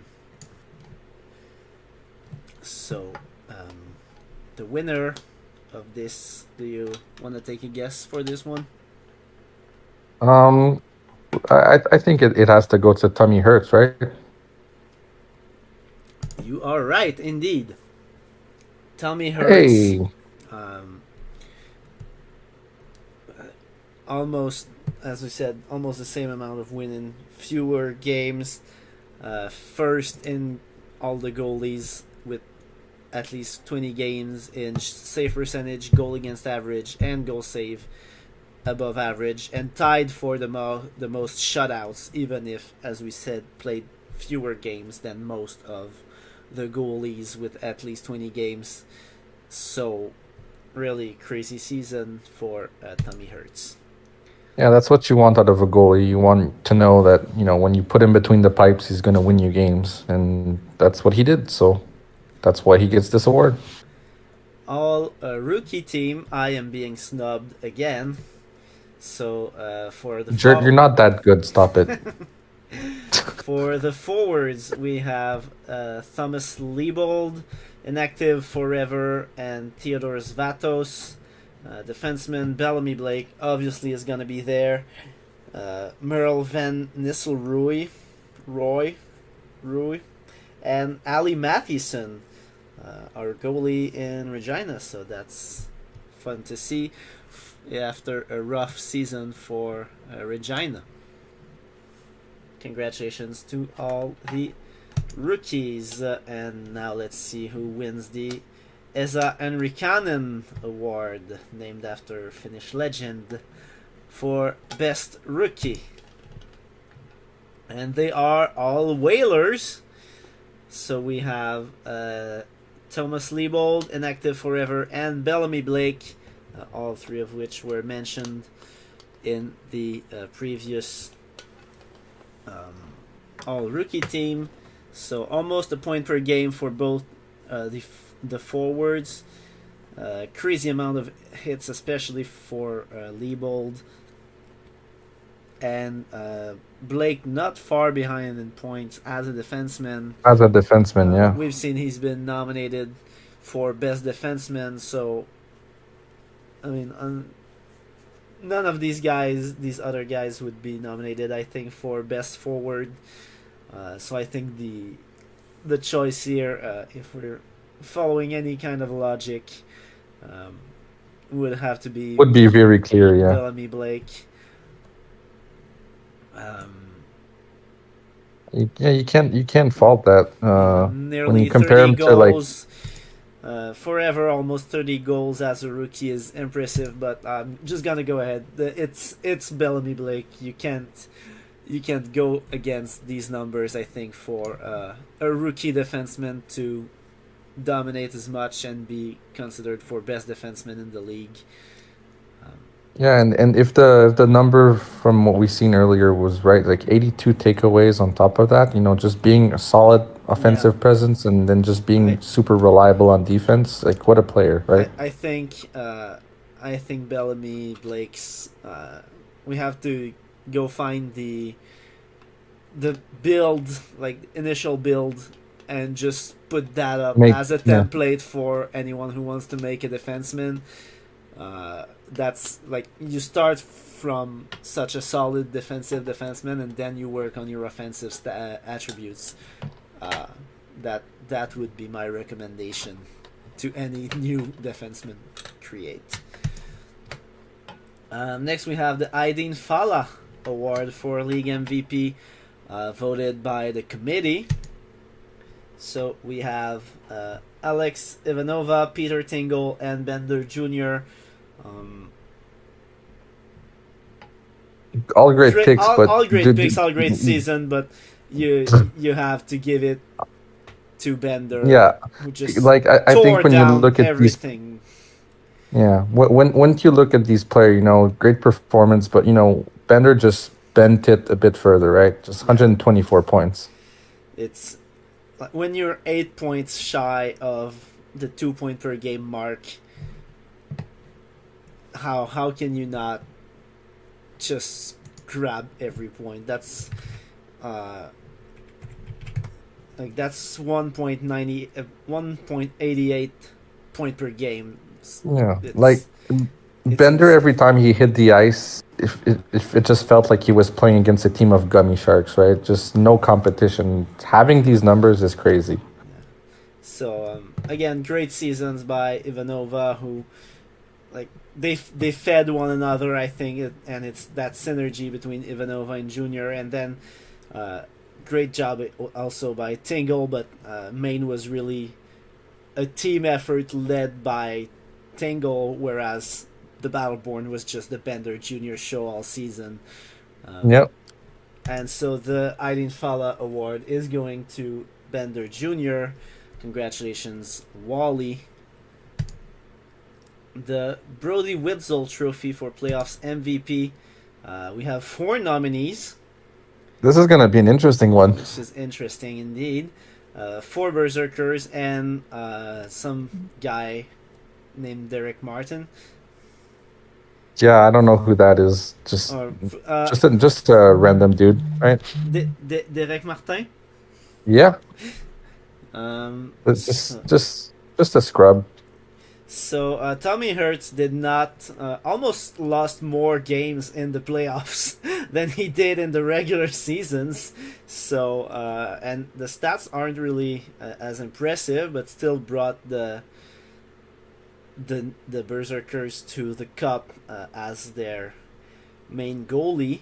Speaker 1: So, the winner of this, do you want to take a guess for this one?
Speaker 2: Um, I think it has to go to Tommy Hurts, right?
Speaker 1: You are right, indeed. Tommy Hurts,
Speaker 2: Hey,
Speaker 1: um, almost, as we said, almost the same amount of winning, fewer games, first in all the goalies with at least 20 games in save percentage, goal against average, and goal save above average, and tied for the most shutouts, even if, as we said, played fewer games than most of the goalies with at least 20 games. So, really crazy season for Tommy Hurts.
Speaker 2: yeah, that's what you want out of a goalie. You want to know that, when you put him between the pipes, he's going to win you games. And that's what he did. So that's why he gets this award.
Speaker 1: All rookie team, I am being snubbed again. So for the
Speaker 2: Jared, you're not that good. Stop it.
Speaker 1: for the forwards, we have Thomas Liebold, inactive forever, and Theodore Zvatos. Defenseman Bellamy Blake obviously is going to be there. Merle Van Nistelrooy, Rui, and Ali Mathieson, our goalie in Regina. So that's fun to see after a rough season for Regina. Congratulations to all the rookies. And now let's see who wins the Esa Enrikanen Award, named after Finnish legend, for Best Rookie. And they are all Whalers. So we have Thomas Liebold, inactive forever, and Bellamy Blake, all three of which were mentioned in the previous all-rookie team. So almost a point per game for both the forwards. Crazy amount of hits, especially for Liebold. And Blake not far behind in points as a defenseman.
Speaker 2: As a defenseman, yeah.
Speaker 1: We've seen he's been nominated for best defenseman, so I mean, none of these other guys would be nominated, I think, for best forward. So I think the choice here, if we're following any kind of logic, would have to be
Speaker 2: very clear, yeah.
Speaker 1: Bellamy Blake.
Speaker 2: You can't fault that.
Speaker 1: Nearly
Speaker 2: when you compare
Speaker 1: 30
Speaker 2: him
Speaker 1: goals. Forever, almost 30 goals as a rookie is impressive, but I'm just gonna go ahead. It's Bellamy Blake. You can't go against these numbers. I think for a rookie defenseman to dominate as much and be considered for best defenseman in the league.
Speaker 2: Yeah, and if the number from what we seen earlier was right, like 82 takeaways on top of that, just being a solid offensive presence and then just being super reliable on defense, like what a player, right?
Speaker 1: I think Bellamy Blake's. We have to go find the build, like initial build, and just put that up as a template for anyone who wants to make a defenseman. That's like you start from such a solid defensive defenseman, and then you work on your offensive attributes. That would be my recommendation to any new defenseman create. Next, we have the Aydin Fala Award for League MVP, voted by the committee. So we have Alex Ivanova, Peter Tingle, and Bender Jr.
Speaker 2: All great picks, but
Speaker 1: all great picks, all great season, but you have to give it to Bender,
Speaker 2: Yeah,
Speaker 1: who just
Speaker 2: like I think
Speaker 1: tore
Speaker 2: when you
Speaker 1: down
Speaker 2: look at these,
Speaker 1: everything.
Speaker 2: yeah, when you look at these players, great performance, but Bender just bent it a bit further, right? Just
Speaker 1: Yeah,
Speaker 2: 124 points.
Speaker 1: it's like when you're 8 points shy of the 2 point per game mark. How can you not just grab every point? Uh, that's 1.88 point per game.
Speaker 2: Yeah, like
Speaker 1: It's it's
Speaker 2: Bender
Speaker 1: insane.
Speaker 2: every time he hit the ice, if it just felt like he was playing against a team of gummy sharks, right? Just no competition. Having these numbers is crazy.
Speaker 1: Yeah. So again, great seasons by Ivanova, who like they fed one another. I think, and it's that synergy between Ivanova and Junior, and then uh, great job also by Tingle. But Maine was really a team effort led by Tingle, whereas the Battleborn was just the Bender Junior show all season. Um,
Speaker 2: Yep.
Speaker 1: and so the Aydin Fala Award is going to Bender Jr. Congratulations, Wally. The Brody Witzel Trophy for Playoffs MVP. We have 4 nominees,
Speaker 2: This is gonna be an interesting one.
Speaker 1: which is interesting indeed. 4 Berserkers and some guy named Derek Martin.
Speaker 2: Yeah, I don't know who that is.
Speaker 1: Or
Speaker 2: Just a random dude, right?
Speaker 1: Derek Martin.
Speaker 2: Yeah,
Speaker 1: Um,
Speaker 2: just
Speaker 1: so,
Speaker 2: just just a scrub.
Speaker 1: Tommy Hertz did not almost lost more games in the playoffs than he did in the regular seasons. So and the stats aren't really as impressive, but still brought the Berserkers to the cup as their main goalie.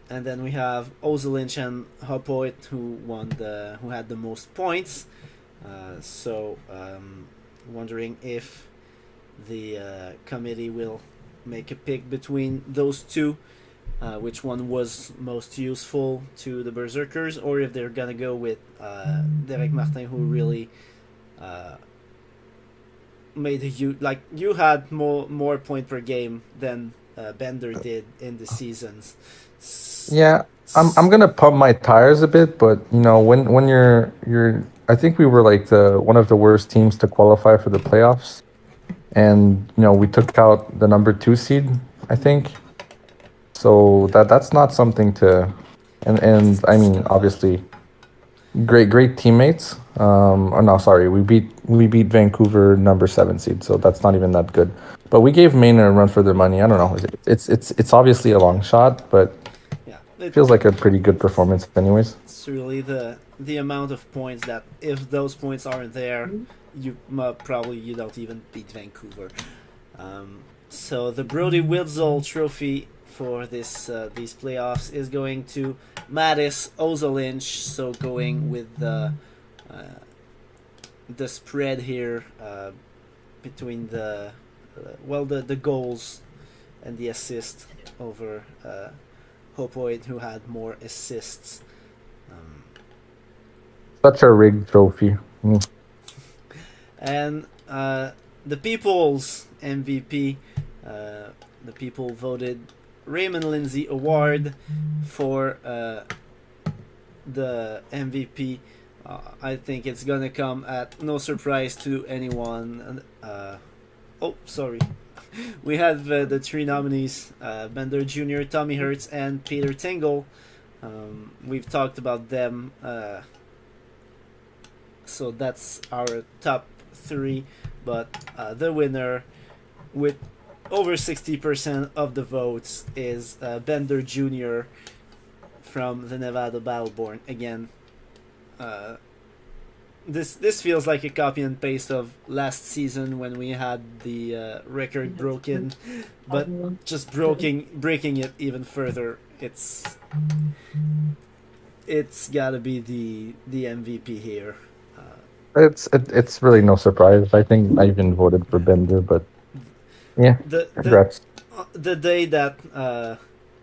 Speaker 1: And then we have Ozelinch and Hopoit who had the most points. Wondering if the committee will make a pick between those two, which one was most useful to the Berserkers, or if they're gonna go with Derek Martin, who really made you had more point per game than Bender did in the seasons.
Speaker 2: Yeah, I'm gonna pump my tires a bit, but when you're I think we were like the one of the worst teams to qualify for the playoffs, and we took out the number 2 seed, I think. So that's not something to, and I
Speaker 1: It's
Speaker 2: mean
Speaker 1: not bad.
Speaker 2: obviously great teammates. Oh no, sorry, we beat Vancouver number 7 seed, so that's not even that good. But we gave Maine a run for their money. I don't know. It's obviously a long shot, but
Speaker 1: Yeah,
Speaker 2: feels like a pretty good performance, anyways.
Speaker 1: it's really the amount of points that if those points aren't there, you don't even beat Vancouver. So the Brody Witzel Trophy for these playoffs is going to Mattis Ozelinch. So going with the spread here between the goals and the assist over Hopoid, who had more assists. Um,
Speaker 2: Such a rigged trophy. Mm.
Speaker 1: and the people's MVP, the people voted Raymond Lindsay Award for the MVP. I think it's gonna come at no surprise to anyone. Oh, sorry. We have the 3 nominees: Bender Jr., Tommy Hertz, and Peter Tingle. We've talked about them, so that's our top 3. But the winner, with over 60% of the votes, is Bender Jr. from the Nevada Battleborn. Again, uh, this feels like a copy and paste of last season when we had the record broken, but just breaking it even further. It's gotta be the MVP here.
Speaker 2: It's really no surprise. I think I even voted for Bender, but yeah,
Speaker 1: The the
Speaker 2: congrats.
Speaker 1: the day that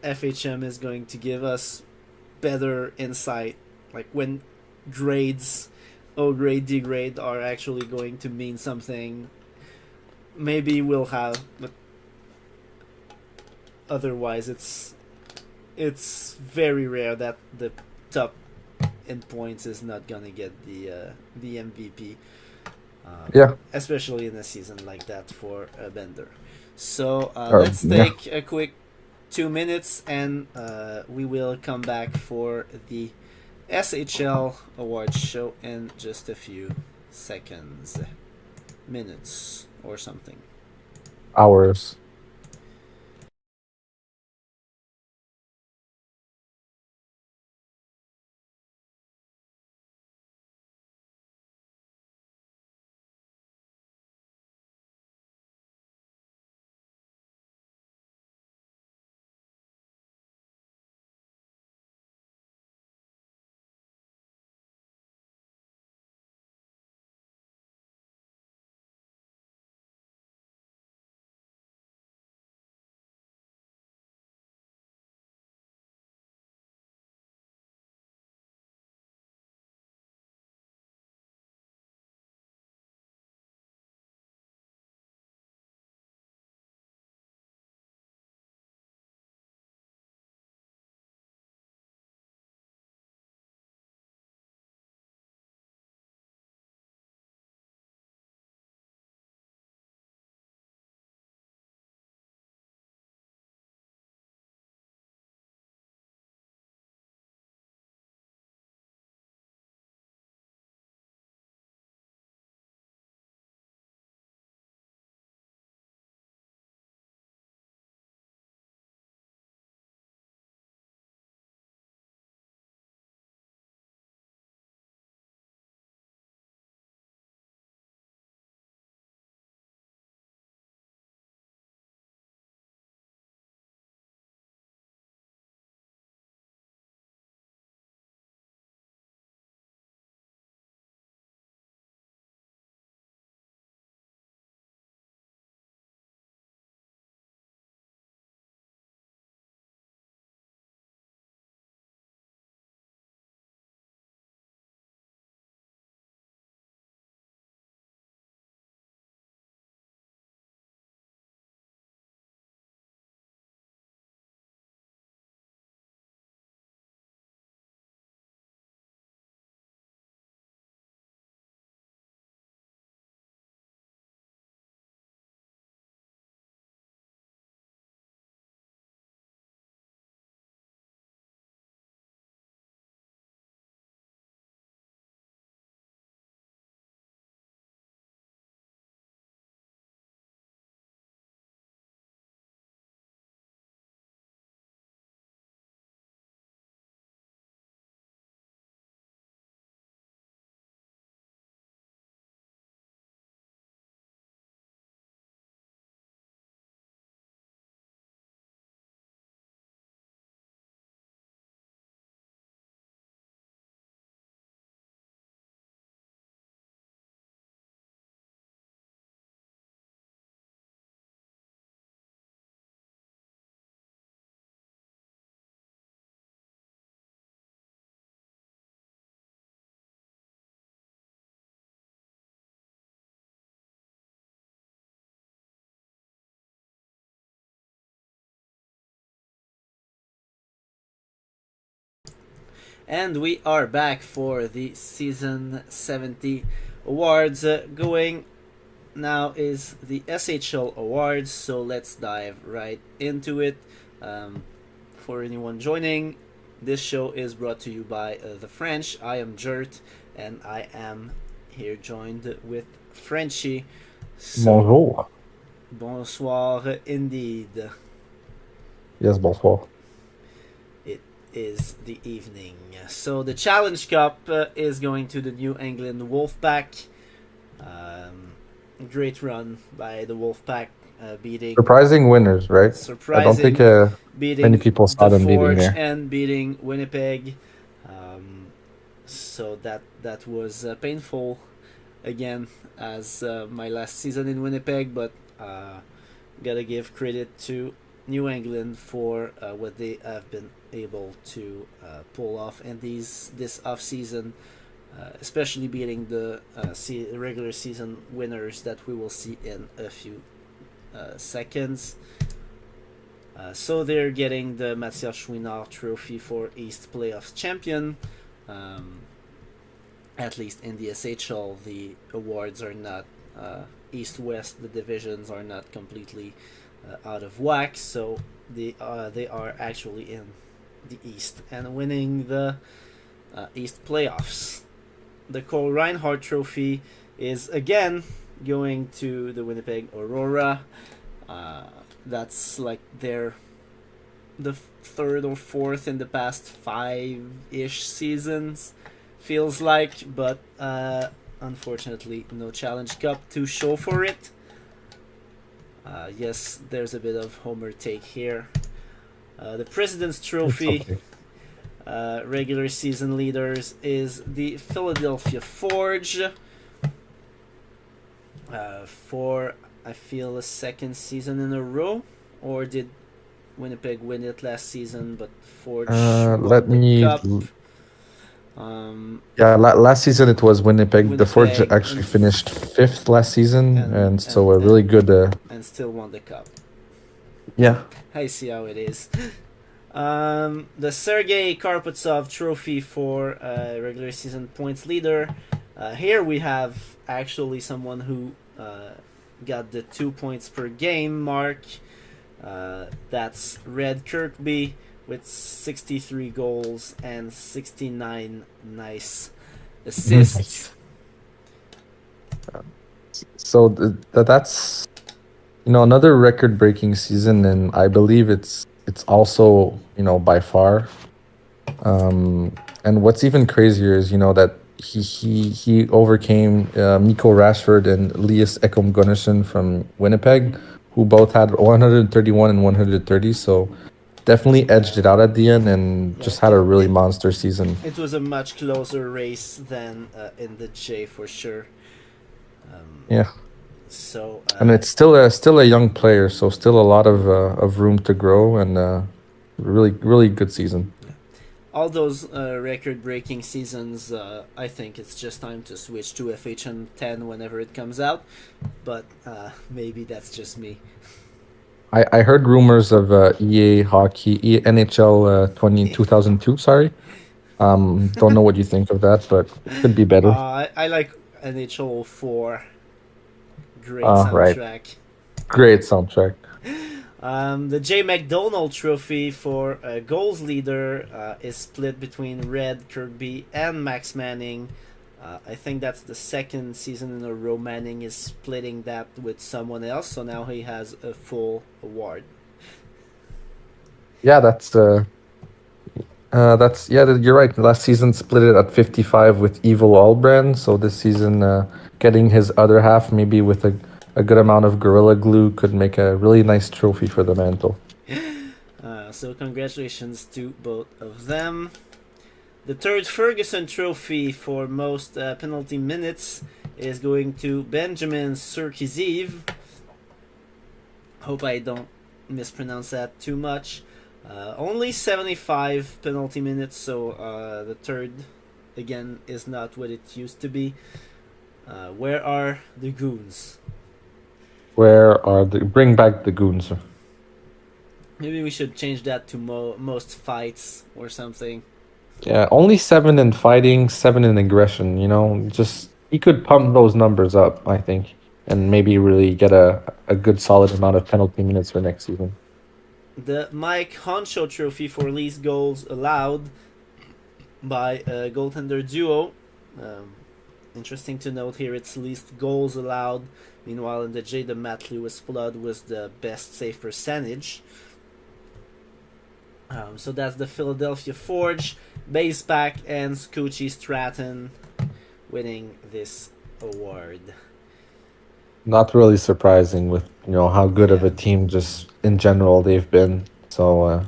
Speaker 1: FHM is going to give us better insight, like when grades, O grade, D grade, are actually going to mean something. Maybe we'll have, but otherwise it's very rare that the top in points is not gonna get the MVP.
Speaker 2: Yeah.
Speaker 1: Especially in a season like that for a Bender. So
Speaker 2: Or,
Speaker 1: let's
Speaker 2: yeah.
Speaker 1: take a quick 2 minutes and we will come back for the SHL Awards show in just a few seconds, minutes, or something.
Speaker 2: Hours.
Speaker 1: And we are back for the season 70 awards. Going now is the SHL Awards, so let's dive right into it. For anyone joining, this show is brought to you by the French. I am Jert, and I am here joined with Frenchie. So,
Speaker 2: Bonjour.
Speaker 1: bonsoir indeed.
Speaker 2: Yes, bonsoir.
Speaker 1: It is the evening. So the Challenge Cup is going to the New England Wolfpack. Great run by the Wolfpack, beating
Speaker 2: Surprising winners, right? I don't think
Speaker 1: beating
Speaker 2: many people saw
Speaker 1: the
Speaker 2: them leading
Speaker 1: Forge
Speaker 2: there.
Speaker 1: and beating Winnipeg. So that was painful again as my last season in Winnipeg, but gotta give credit to New England for what they have been able to pull off in this off season. especially beating the regular season winners that we will see in a few seconds. So they're getting the Mathias Chouinard Trophy for East Playoffs Champion. At least in the SHL, the awards are not East-West. The divisions are not completely out of whack, so they are actually in the East and winning the East playoffs. The Cole Reinhardt Trophy is again going to the Winnipeg Aurora. That's like the third or fourth in the past 5-ish seasons, feels like, but unfortunately no Challenge Cup to show for it. Yes, there's a bit of Homer take here. The President's Trophy, regular season leaders, is the Philadelphia Forge. For, I feel, a second season in a row, or did Winnipeg win it last season, but Forge won the cup?
Speaker 2: Last season it was Winnipeg. The Forge actually finished 5th last season, and so a really good...
Speaker 1: and still won the cup.
Speaker 2: Yeah.
Speaker 1: I see how it is. The Sergei Karpovtsov Trophy for regular season points leader. Here we have actually someone who got the 2 points per game mark. That's Red Kirkby with 63 goals and 69 nice assists.
Speaker 2: So that's another record-breaking season, and I believe it's also by far. And what's even crazier is that he overcame Mikko Rashford and Elias Ekholm Gunnarsson from Winnipeg, who both had 131 and 130. So definitely edged it out at the end and just had a really monster season.
Speaker 1: It was a much closer race than in the J for sure.
Speaker 2: Yeah.
Speaker 1: So
Speaker 2: and it's still a young player, so still a lot of room to grow, and really good season.
Speaker 1: All those record-breaking seasons, I think it's just time to switch to FHM 10 whenever it comes out, but maybe that's just me.
Speaker 2: I heard rumors of EA Hockey, NHL 2002, sorry. Don't know what you think of that, but it could be better.
Speaker 1: I like NHL 04. Great soundtrack.
Speaker 2: Right. Great soundtrack.
Speaker 1: The J. McDonald Trophy for goals leader is split between Red Kirkby and Max Manning. I think that's the second season in a row Manning is splitting that with someone else, so now he has a full award.
Speaker 2: Yeah, that's you're right. Last season split it at 55 with Evil Allbrand, so this season getting his other half, maybe with a good amount of Gorilla Glue, could make a really nice trophy for the mantle.
Speaker 1: So congratulations to both of them. The third Ferguson Trophy for most penalty minutes is going to Benjamin Surkiziev. Hope I don't mispronounce that too much. Only 75 penalty minutes, so the third, again, is not what it used to be. Where are the goons?
Speaker 2: Bring back the goons?
Speaker 1: Maybe we should change that to most fights or something.
Speaker 2: Yeah, only 7 in fighting, 7 in aggression. Just he could pump those numbers up, I think, and maybe really get a good solid amount of penalty minutes for next season.
Speaker 1: The Mike Honcho Trophy for least goals allowed by a goaltender duo. Interesting to note here, it's least goals allowed. Meanwhile, in the J, the Matt Lewis flood was the best save percentage. So that's the Philadelphia Forge, Baseback, and Scoochie Stratton winning this award.
Speaker 2: Not really surprising with how good of a team just in general they've been. So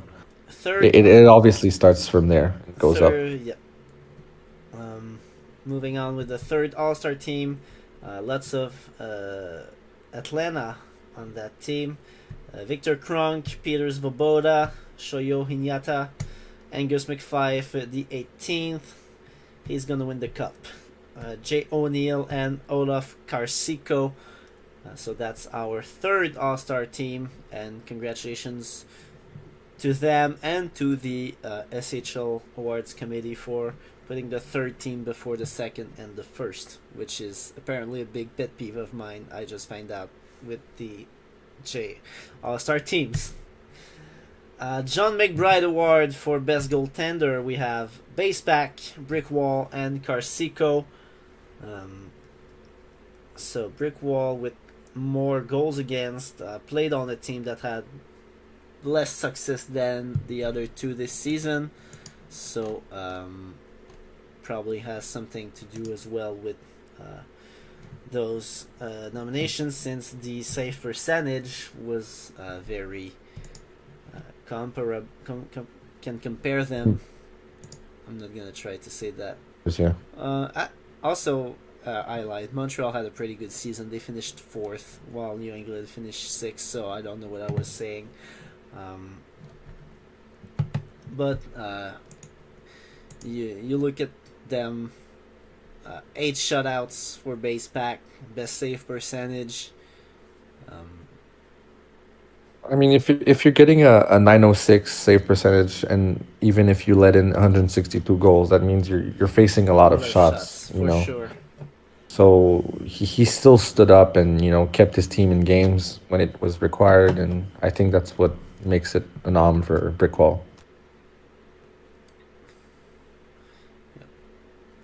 Speaker 2: it obviously starts from there. It goes up.
Speaker 1: Yeah. Moving on with the third All-Star team. Lots of Atlanta on that team. Victor Kronk, Peter Svoboda, Shoyo Hinyata, Angus McFife, the 18th. he's gonna win the cup. Jay O'Neill and Olaf Karsico. So that's our third All-Star team, and congratulations to them and to the SHL Awards committee for putting the third team before the second and the first, which is apparently a big pet peeve of mine. I just find out with the J All-Star teams. John McBride Award for Best Goaltender, we have Baseback, Brickwall, and Karsico. So Brickwall with more goals against, played on a team that had less success than the other two this season, so probably has something to do as well with those nominations, since the save percentage was very comparable. Can compare them. I'm not gonna try to say that.
Speaker 2: Yeah.
Speaker 1: I lied. Montreal had a pretty good season. They finished fourth, while New England finished sixth. So I don't know what I was saying. But you look at them, 8 shutouts for base pack, best save percentage.
Speaker 2: I mean, if you're getting a 906 save percentage, and even if you let in 162 goals, that means you're facing a lot of shots. You
Speaker 1: for
Speaker 2: know,
Speaker 1: sure.
Speaker 2: so he still stood up and kept his team in games when it was required, and I think that's what makes it a nom for Brickwall.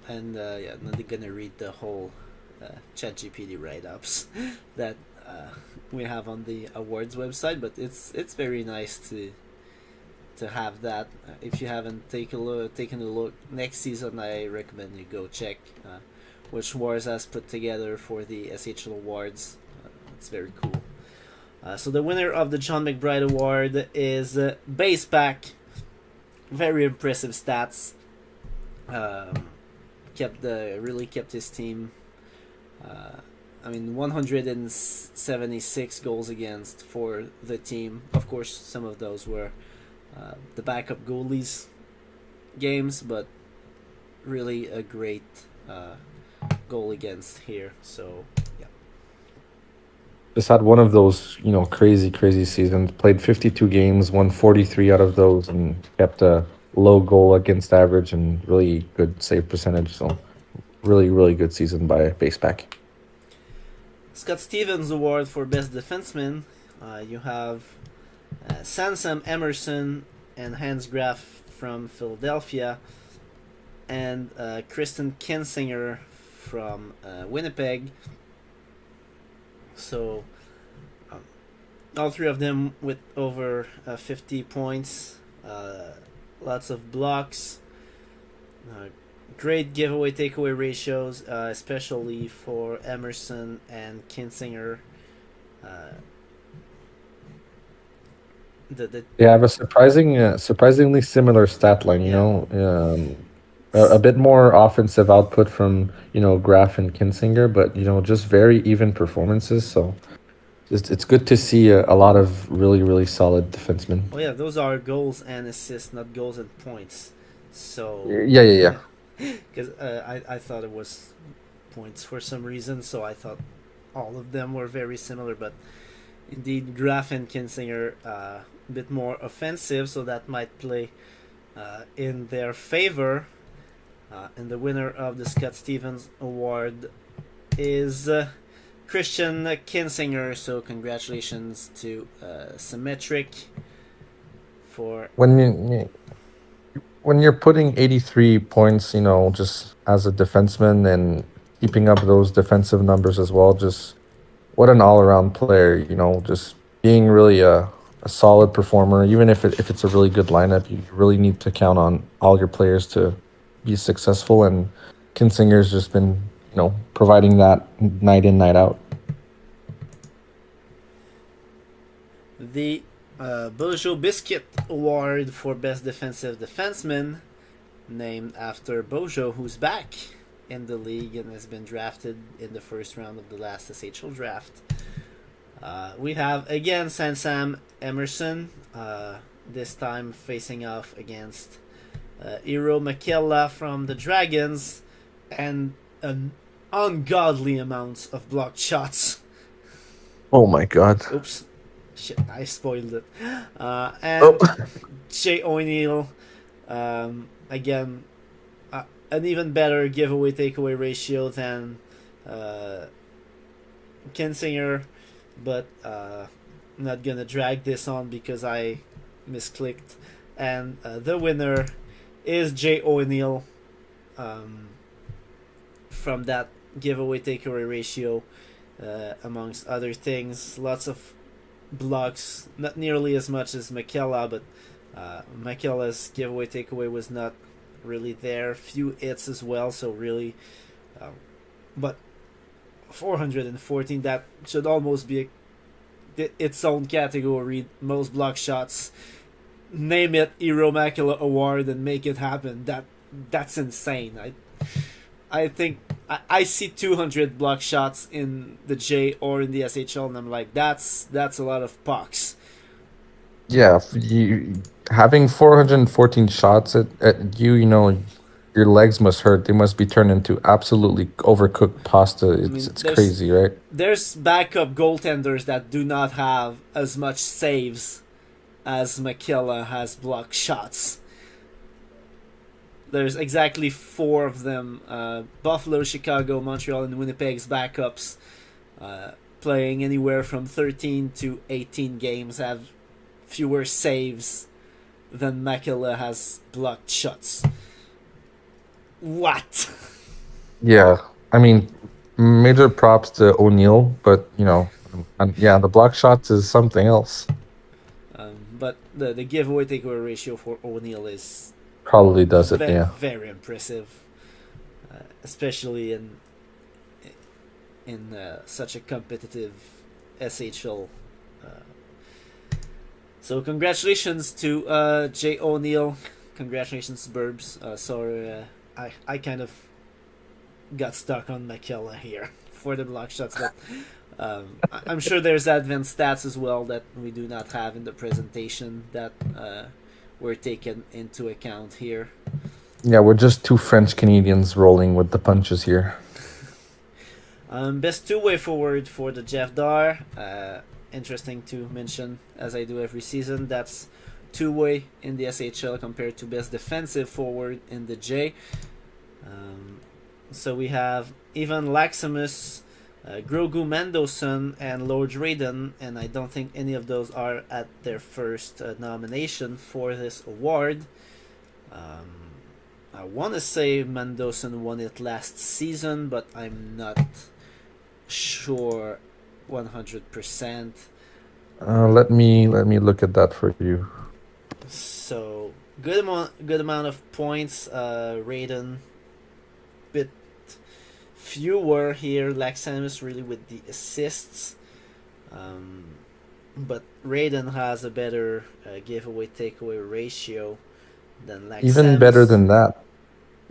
Speaker 1: And I'm not gonna read the whole ChatGPT write-ups that we have on the awards website, but it's very nice to have that. If you haven't taken a look next season, I recommend you go check which Wars has put together for the SHL Awards. It's very cool. So the winner of the John McBride Award is Baseback. Very impressive stats. Really kept his team. 176 goals against for the team. Of course, some of those were the backup goalies games, but really a great goal against here. So yeah.
Speaker 2: Just had one of those, crazy seasons. Played 52 games, won 43 out of those, and kept a low goal against average and really good save percentage. So really, really good season by Baseback.
Speaker 1: Scott Stevens Award for Best Defenseman. You have Sansam Emerson and Hans Graf from Philadelphia, and Kristen Kinsinger from Winnipeg. So all three of them with over 50 points, lots of blocks, great giveaway takeaway ratios, especially for Emerson and Kinsinger.
Speaker 2: They have a surprisingly similar stat line. A bit more offensive output from Graf and Kinsinger, but just very even performances. So it's good to see a lot of really, really solid defensemen.
Speaker 1: Oh yeah, those are goals and assists, not goals and points. So
Speaker 2: yeah.
Speaker 1: Because I thought it was points for some reason, so I thought all of them were very similar. But indeed, Graf and Kinsinger a bit more offensive, so that might play in their favor. And the winner of the Scott Stevens Award is Christian Kinsinger. So congratulations to Symmetric for
Speaker 2: when you're putting 83 points, just as a defenseman and keeping up those defensive numbers as well. Just what an all-around player, just being really a solid performer. Even if it's a really good lineup, you really need to count on all your players to be successful, and Kinsinger's just been, providing that night in, night out.
Speaker 1: The Bojo Biscuit Award for Best Defensive Defenseman, named after Bojo, who's back in the league and has been drafted in the first round of the last SHL draft. We have again Sansam Emerson, this time facing off against Eero Makela from the Dragons, and an ungodly amount of blocked shots.
Speaker 2: Oh my god.
Speaker 1: Oops. Shit, I spoiled it. And
Speaker 2: Oh.
Speaker 1: Jay O'Neill, again, an even better giveaway takeaway ratio than Kinsinger, but I'm not gonna drag this on because I misclicked. And the winner is Jay O'Neill from that giveaway takeaway ratio, amongst other things. Lots of blocks, not nearly as much as Makela, but Makela's giveaway takeaway was not really there. Few hits as well, so really, but 414, that should almost be its own category. Most block shots. Name it Eero Makela Award and make it happen. That's insane. I think I see 200 block shots in the J or in the SHL, and I'm like, that's a lot of pucks.
Speaker 2: Yeah, having 414 shots at you, your legs must hurt. They must be turned into absolutely overcooked pasta. It's crazy, right?
Speaker 1: There's backup goaltenders that do not have as much saves as Makela has blocked shots. There's exactly 4 of them. Buffalo, Chicago, Montreal, and Winnipeg's backups, playing anywhere from 13 to 18 games, have fewer saves than Makela has blocked shots. What?
Speaker 2: Yeah, I mean, major props to O'Neill, but yeah, the block shots is something else.
Speaker 1: But the giveaway takeaway ratio for O'Neill is
Speaker 2: Probably does it, yeah.
Speaker 1: Very impressive, especially in such a competitive SHL. So congratulations to Jay O'Neill. Congratulations, Burbs. Sorry, I kind of got stuck on Makela here for the block shots, but I'm sure there's advanced stats as well that we do not have in the presentation that were taken into account here.
Speaker 2: Yeah, we're just 2 French Canadians rolling with the punches here.
Speaker 1: Best two-way forward for the Jeff Dar. Interesting to mention, as I do every season. That's two-way in the SHL compared to best defensive forward in the J. So we have Ivan Laximus, Grogu Mendelson, and Lord Raiden, and I don't think any of those are at their first nomination for this award. I want to say Mendelson won it last season, but I'm not sure 100%.
Speaker 2: Let me look at that for you.
Speaker 1: So good amount of points. Raiden, bit fewer here. Laxamus really with the assists, but Raiden has a better giveaway takeaway ratio than Laxamus.
Speaker 2: Even better than that,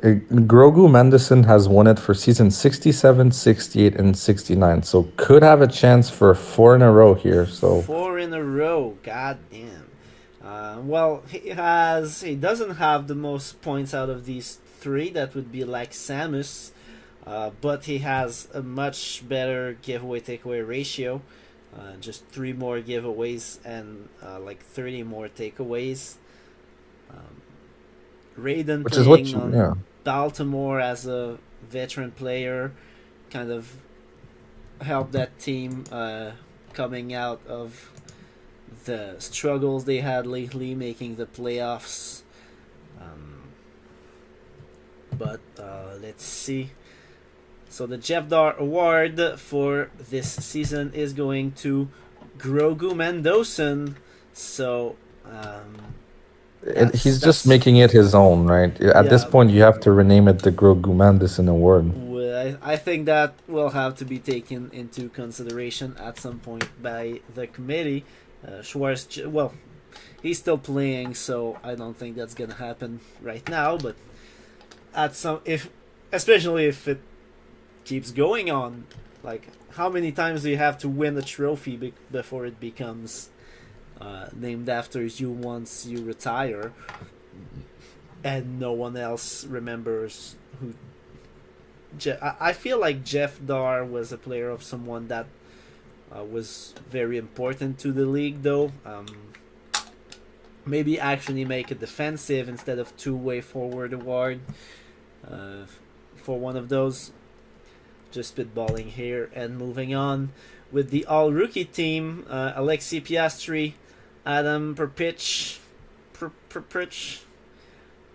Speaker 2: Grogu Mendelson has won it for season 67, 68, and 69, so could have a chance for 4 in a row here. So
Speaker 1: 4 in a row, god damn. Well, he doesn't have the most points out of these 3. That would be Laxamus, but he has a much better giveaway takeaway ratio. Just 3 more giveaways and like 30 more takeaways. Raiden, which is what Baltimore as a veteran player, kind of helped that team coming out of the struggles they had lately, making the playoffs. But let's see. So the Jeff Dar Award for this season is going to Grogu Mendelson. So
Speaker 2: he's just making it his own, right? At this point, you have to rename it the Grogu Mendelson Award.
Speaker 1: Well, I think that will have to be taken into consideration at some point by the committee. Schwartz, well, he's still playing, so I don't think that's gonna happen right now. But especially if it keeps going on, like how many times do you have to win a trophy before it becomes named after you once you retire? and no one else remembers who. I feel like Jeff Dar was a player of someone that was very important to the league, though. Maybe actually make a defensive instead of two-way forward award uh, for one of those. Just spitballing here and moving on with the all-rookie team: Alexei Piastri, Adam Perpich,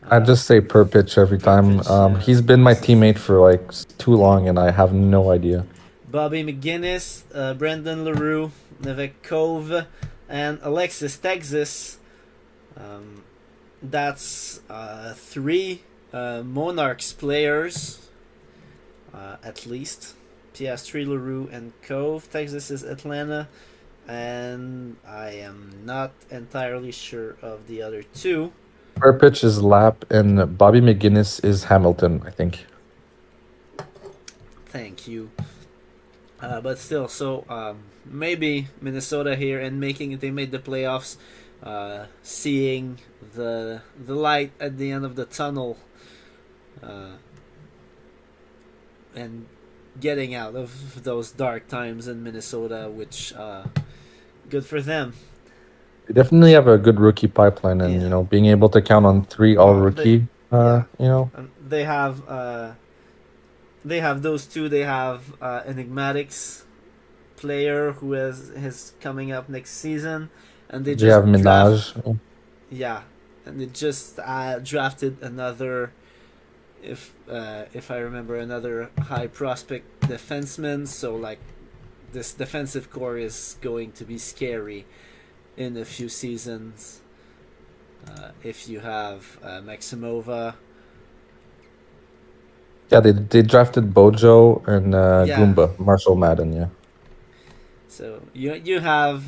Speaker 2: I just say per pitch every time.
Speaker 1: Perpich,
Speaker 2: He's been my teammate for like too long, and I have no idea.
Speaker 1: Bobby McGinnis, Brendan LaRue, Nevek Cove, and Alexis Texas. That's three Monarchs players, at least. Piastri, LaRue, and Cove. Texas is Atlanta, and I am not entirely sure of the other two.
Speaker 2: Per pitch is Lap, and Bobby McGinnis is Hamilton, I think.
Speaker 1: Thank you. But still, so maybe Minnesota here and they made the playoffs, seeing the light at the end of the tunnel, and getting out of those dark times in Minnesota, which good for them.
Speaker 2: They definitely have a good rookie pipeline, and
Speaker 1: Yeah.
Speaker 2: being able to count on three all rookie,
Speaker 1: yeah.
Speaker 2: you know,
Speaker 1: They have those two. They have Enigmatics player who is coming up next season, and they
Speaker 2: they
Speaker 1: just
Speaker 2: have Minaj.
Speaker 1: yeah, and they just drafted another, if I remember, another high prospect defenseman. So like, this defensive core is going to be scary in a few seasons. If you have Maximova.
Speaker 2: Yeah, they drafted Bojo and
Speaker 1: Yeah.
Speaker 2: Goomba, Marshall Madden. Yeah,
Speaker 1: So you have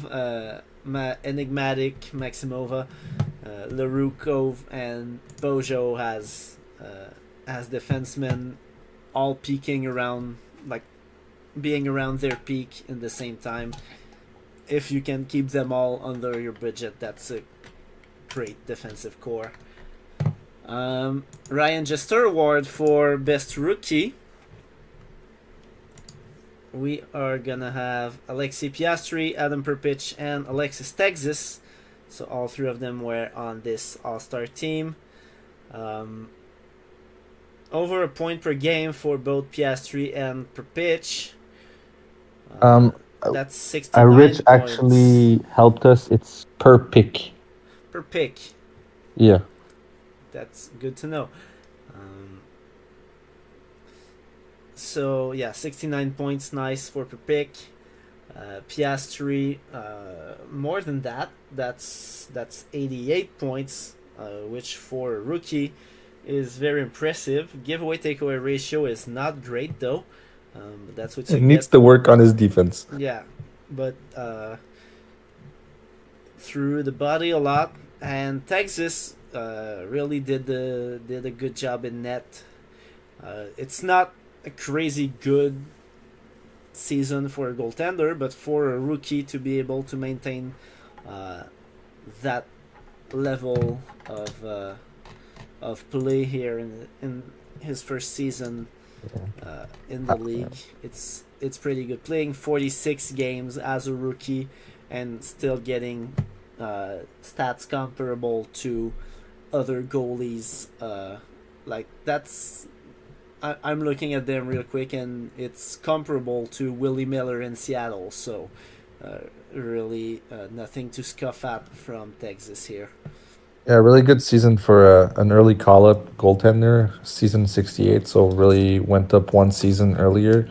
Speaker 1: Enigmatic, Maximova, LaRue, Cove, and Bojo as defensemen, all peaking around, like being around their peak in the same time. If you can keep them all under your budget, that's a great defensive core. Ryan Jester Award for Best Rookie. We are gonna have Alexei Piastri, Adam Perpich, and Alexis Texas. So all three of them were on this All-Star team. Over a point per game for both Piastri and Perpich. That's 69
Speaker 2: Rich
Speaker 1: points
Speaker 2: actually helped us. It's per pick.
Speaker 1: per pick.
Speaker 2: Yeah.
Speaker 1: That's good to know. So yeah, 69 points, nice for per pick. Piastri, more than that. That's 88 points, which for a rookie is very impressive. Giveaway takeaway ratio is not great though. But that's what you
Speaker 2: He needs
Speaker 1: get.
Speaker 2: to work on his defense.
Speaker 1: Yeah, but threw the body a lot, and Texas really did a good job in net. It's not a crazy good season for a goaltender, but for a rookie to be able to maintain that level of play here in his first season in the league, it's pretty good. Playing 46 games as a rookie and still getting stats comparable to other goalies, like that's. I'm looking at them real quick, and it's comparable to Willie Miller in Seattle. So, really, nothing to scoff at from Texas here.
Speaker 2: Yeah, really good season for an early call-up goaltender, season 68. So really went up one season earlier.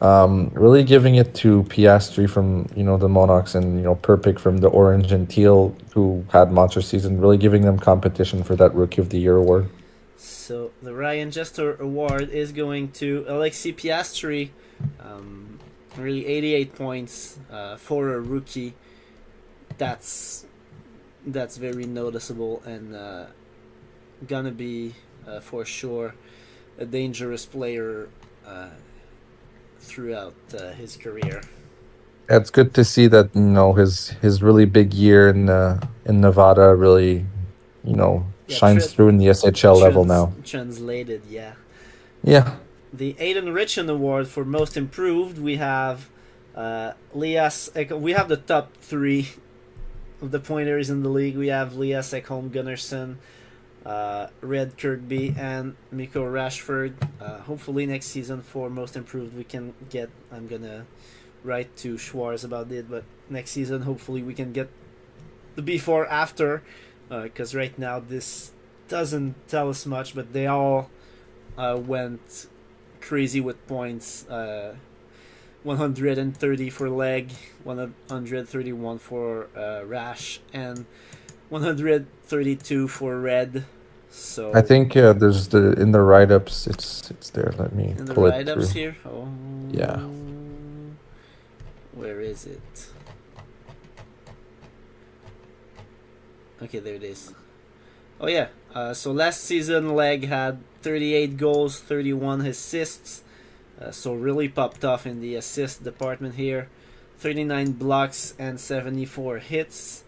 Speaker 1: Yeah.
Speaker 2: Really giving it to Piastri from the Monarchs and Perpick from the Orange and Teal, who had monster season. Really giving them competition for that Rookie of the Year award.
Speaker 1: So the Ryan Jester Award is going to Alexei Piastri. Really 88 points for a rookie. That's very noticeable and gonna be for sure a dangerous player throughout his career.
Speaker 2: Yeah, it's good to see that his really big year in Nevada really shines through in the SHL level now.
Speaker 1: Translated, yeah.
Speaker 2: Yeah.
Speaker 1: The Aiden Richan Award for Most Improved, we have Lias. We have the top 3 of the pointers in the league. We have Lias Ekholm Gunnarsson, Red Kirkby, and Mikko Rashford. Hopefully next season for Most Improved we can get. I'm gonna write to Schwarz about it, but next season hopefully we can get the before after, because right now this doesn't tell us much, but they all went crazy with points. 130 for Leg, 131 for Rash, and 132 for Red. So
Speaker 2: I think there's in the write-ups. It's there. Let me
Speaker 1: in the
Speaker 2: pull it
Speaker 1: write-ups
Speaker 2: through.
Speaker 1: here. Oh,
Speaker 2: Yeah.
Speaker 1: Where is it? Okay, there it is. Oh yeah. So last season, Leg had 38 goals, 31 assists. So really popped off in the assist department here. 39 blocks and 74 hits.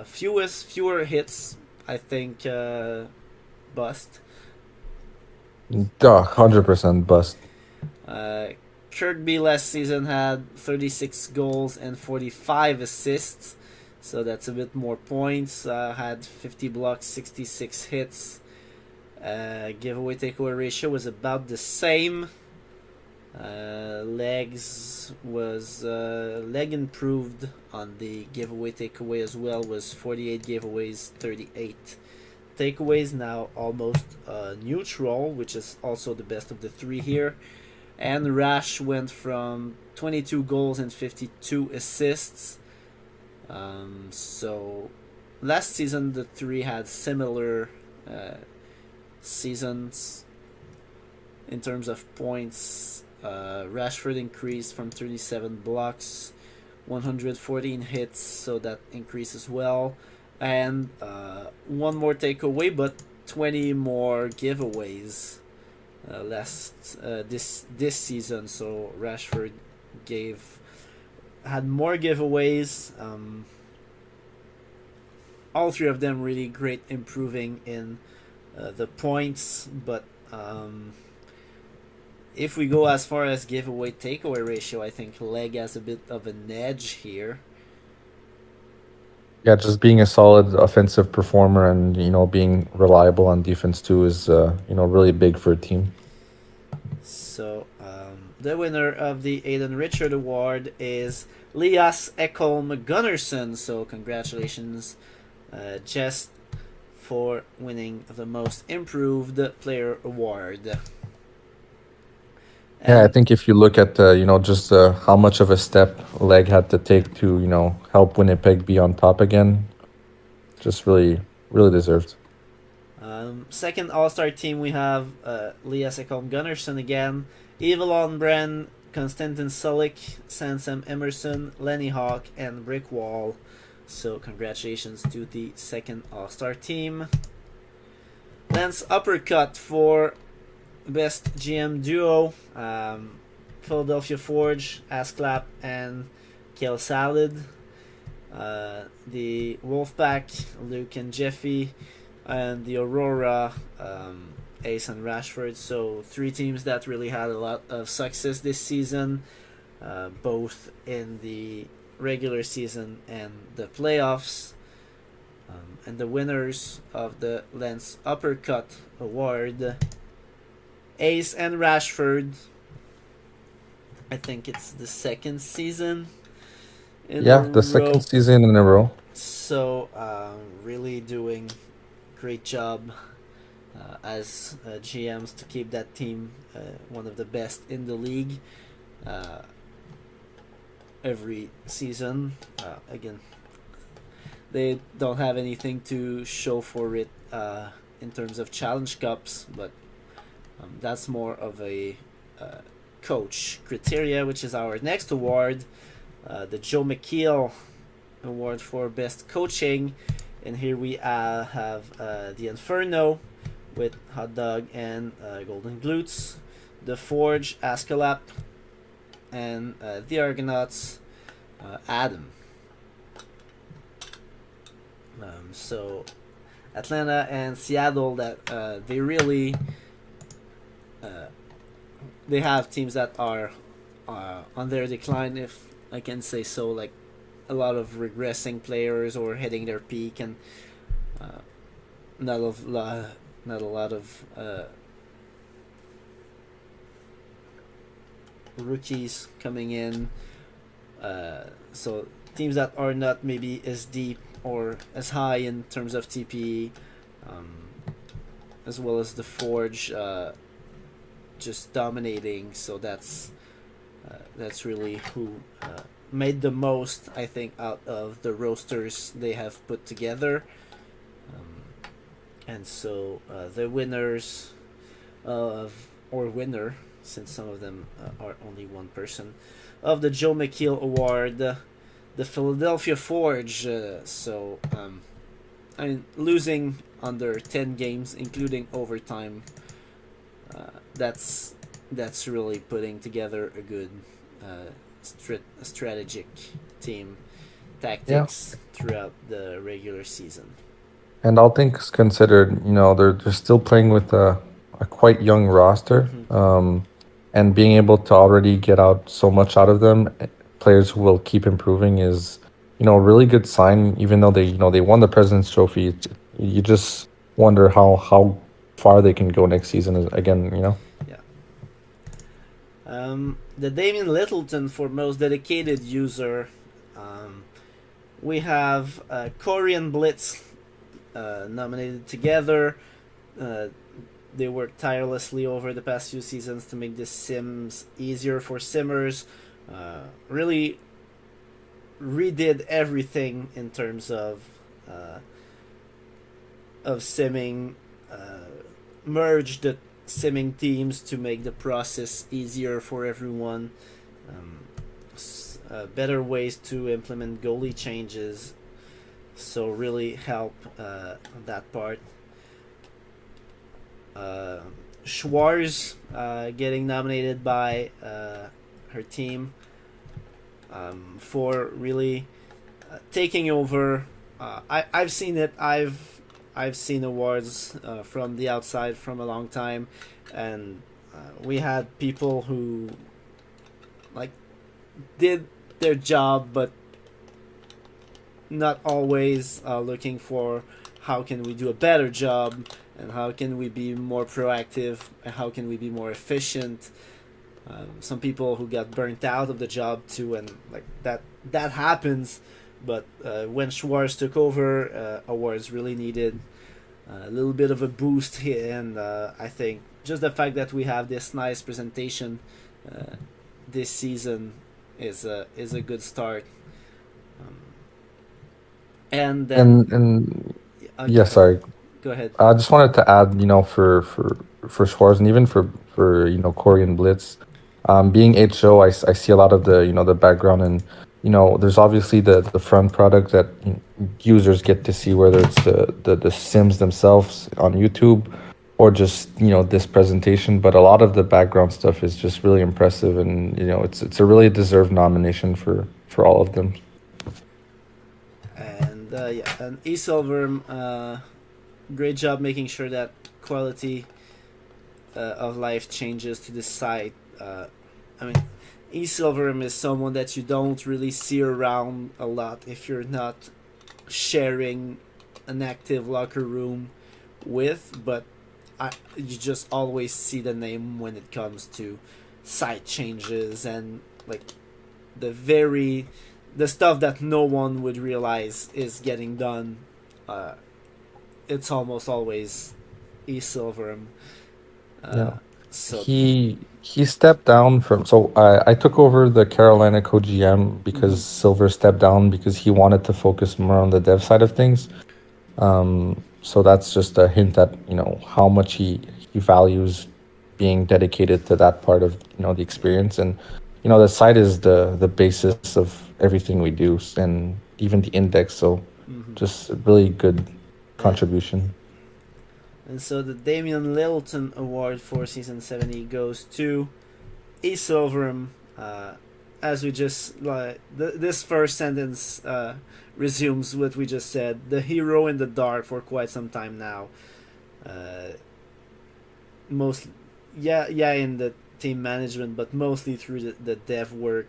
Speaker 1: Fewer hits, I think. Bust.
Speaker 2: 100% bust.
Speaker 1: Kirkby last season had 36 goals and 45 assists, so that's a bit more points. Had 50 blocks, 66 hits. Giveaway takeaway ratio was about the same. Legs was Leg improved on the giveaway takeaway as well. Was 48 giveaways, 38 takeaways. Now almost neutral, which is also the best of the 3 here. And Rash went from 22 goals and 52 assists. So last season the 3 had similar seasons in terms of points. Rashford increased from 37 blocks, 114 hits, so that increases well. And one more takeaway, but 20 more giveaways this season. So Rashford had more giveaways. All 3 of them really great, improving in the points, but if we go as far as giveaway takeaway ratio, I think Leg has a bit of an edge here.
Speaker 2: Yeah, just being a solid offensive performer and being reliable on defense too is really big for a team.
Speaker 1: So the winner of the Aiden Richard Award is Lias Ekholm Gunnarsson. So congratulations, Jess, for winning the Most Improved Player Award.
Speaker 2: Yeah, I think if you look at just how much of a step Leg had to take to help Winnipeg be on top again, just really deserved.
Speaker 1: Second All-Star team, we have Lias Ekholm Gunnarsson again, Evelon Bren, Konstantin Sulik, Sansam Emerson, Lenny Hawk, and Brick Wall. So congratulations to the second All-Star team. Lance Uppercut for Best GM Duo, Philadelphia Forge, Asclap, and Kale Salad. The Wolfpack, Luke and Jeffy, and the Aurora, Ace and Rashford. So 3 teams that really had a lot of success this season, both in the regular season and the playoffs. And the winners of the Lance Uppercut Award, Ace and Rashford. I think it's the second season in a row.
Speaker 2: Second season in a row.
Speaker 1: So really doing great job as GMs to keep that team one of the best in the league every season. Again, they don't have anything to show for it in terms of Challenge Cups, but that's more of a coach criteria, which is our next award, the Joe McKeel Award for Best Coaching. And here we have the Inferno with Hot Dog and Golden Glutes, the Forge, Ascalap, and the Argonauts, Adam. So Atlanta and Seattle that they really they have teams that are on their decline, if I can say so, like a lot of regressing players or hitting their peak, and uh, not of not a lot of rookies coming in. So teams that are not maybe as deep or as high in terms of TPE, as well as the Forge just dominating. So that's really who made the most, I think, out of the roasters they have put together. And so the winners of, or winner, since some of them are only one person, of the Joe McKeel Award, the Philadelphia Forge. I mean, losing under 10 games, including overtime, that's really putting together a good strategic team tactics throughout the regular season.
Speaker 2: And all things considered, they're still playing with a quite young roster, and being able to already get out so much out of them, players who will keep improving is, a really good sign. Even though they won the President's Trophy, you just wonder how far they can go next season again.
Speaker 1: Yeah. The Damian Littleton for most dedicated user. We have Corey and Blitz nominated together. They worked tirelessly over the past few seasons to make the sims easier for simmers. Really redid everything in terms of simming. Merged the simming teams to make the process easier for everyone. Better ways to implement goalie changes. So really help that part. Schwarz getting nominated by her team for really taking over. I've seen it. I've seen awards from the outside from a long time, and we had people who like did their job, but not always looking for how can we do a better job, and how can we be more proactive, and how can we be more efficient. Some people who got burnt out of the job too, and like that happens. But when Schwarz took over, awards really needed a little bit of a boost here, and I think just the fact that we have this nice presentation this season is a good start. And then,
Speaker 2: yeah, sorry.
Speaker 1: Go ahead.
Speaker 2: I just wanted to add, for Schwarz and even for Corey and Blitz, being HO, I see a lot of the background, and there's obviously the front product that users get to see, whether it's the sims themselves on YouTube or just this presentation. But a lot of the background stuff is just really impressive, and it's a really deserved nomination for all of them.
Speaker 1: And and E-Silver, great job making sure that quality of life changes to the site. I mean, E-Silverum is someone that you don't really see around a lot if you're not sharing an active locker room with, but you just always see the name when it comes to site changes and like the stuff that no one would realize is getting done. It's almost always E-Silverum. So
Speaker 2: he stepped down from. So I took over the Carolina co-GM because Silver stepped down because he wanted to focus more on the dev side of things. So that's just a hint at how much he values being dedicated to that part of the experience. And the site is the basis of everything we do, and even the index. So just a really good contribution.
Speaker 1: And so the Damian Littleton Award for Season 70 goes to E-Silverum. as we just this first sentence resumes what we just said. The hero in the dark for quite some time now. Most, yeah, in the team management, but mostly through the dev work.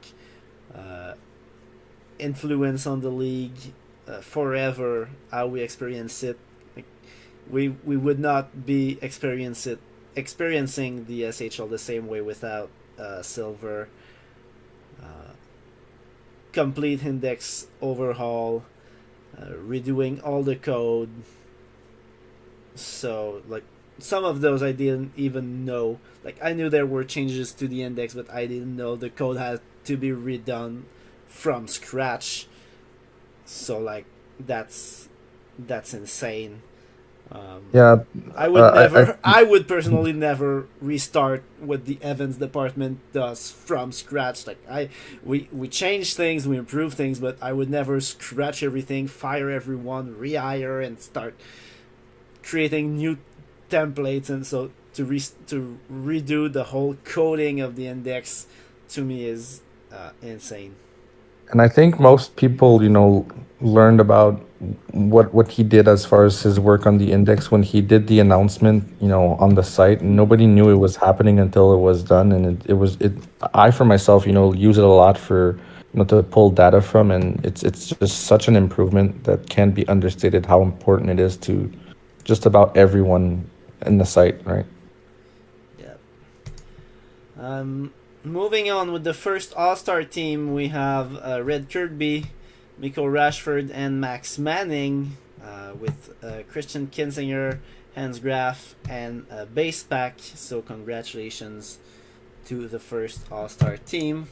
Speaker 1: Influence on the league forever. How we experience it. Like, we would not be experiencing the SHL the same way without Silver. Complete index overhaul, redoing all the code. So like some of those I didn't even know. Like I knew there were changes to the index, but I didn't know the code had to be redone from scratch. So like that's insane.
Speaker 2: Yeah,
Speaker 1: I would never.
Speaker 2: I
Speaker 1: I would personally never restart what the Evans department does from scratch. Like we change things, we improve things, but I would never scratch everything, fire everyone, rehire, and start creating new templates. And so to redo the whole coding of the index, to me is insane.
Speaker 2: And I think most people, learned about what he did as far as his work on the index when he did the announcement, on the site. Nobody knew it was happening until it was done, and it. I for myself, use it a lot for to pull data from, and it's just such an improvement that can't be understated how important it is to just about everyone in the site, right?
Speaker 1: Yeah. Moving on with the first All-Star team, we have Red Kirby, Miko Rashford, and Max Manning, with Christian Kinzinger, Hans Graf, and Base Pack. So congratulations to the first All-Star team.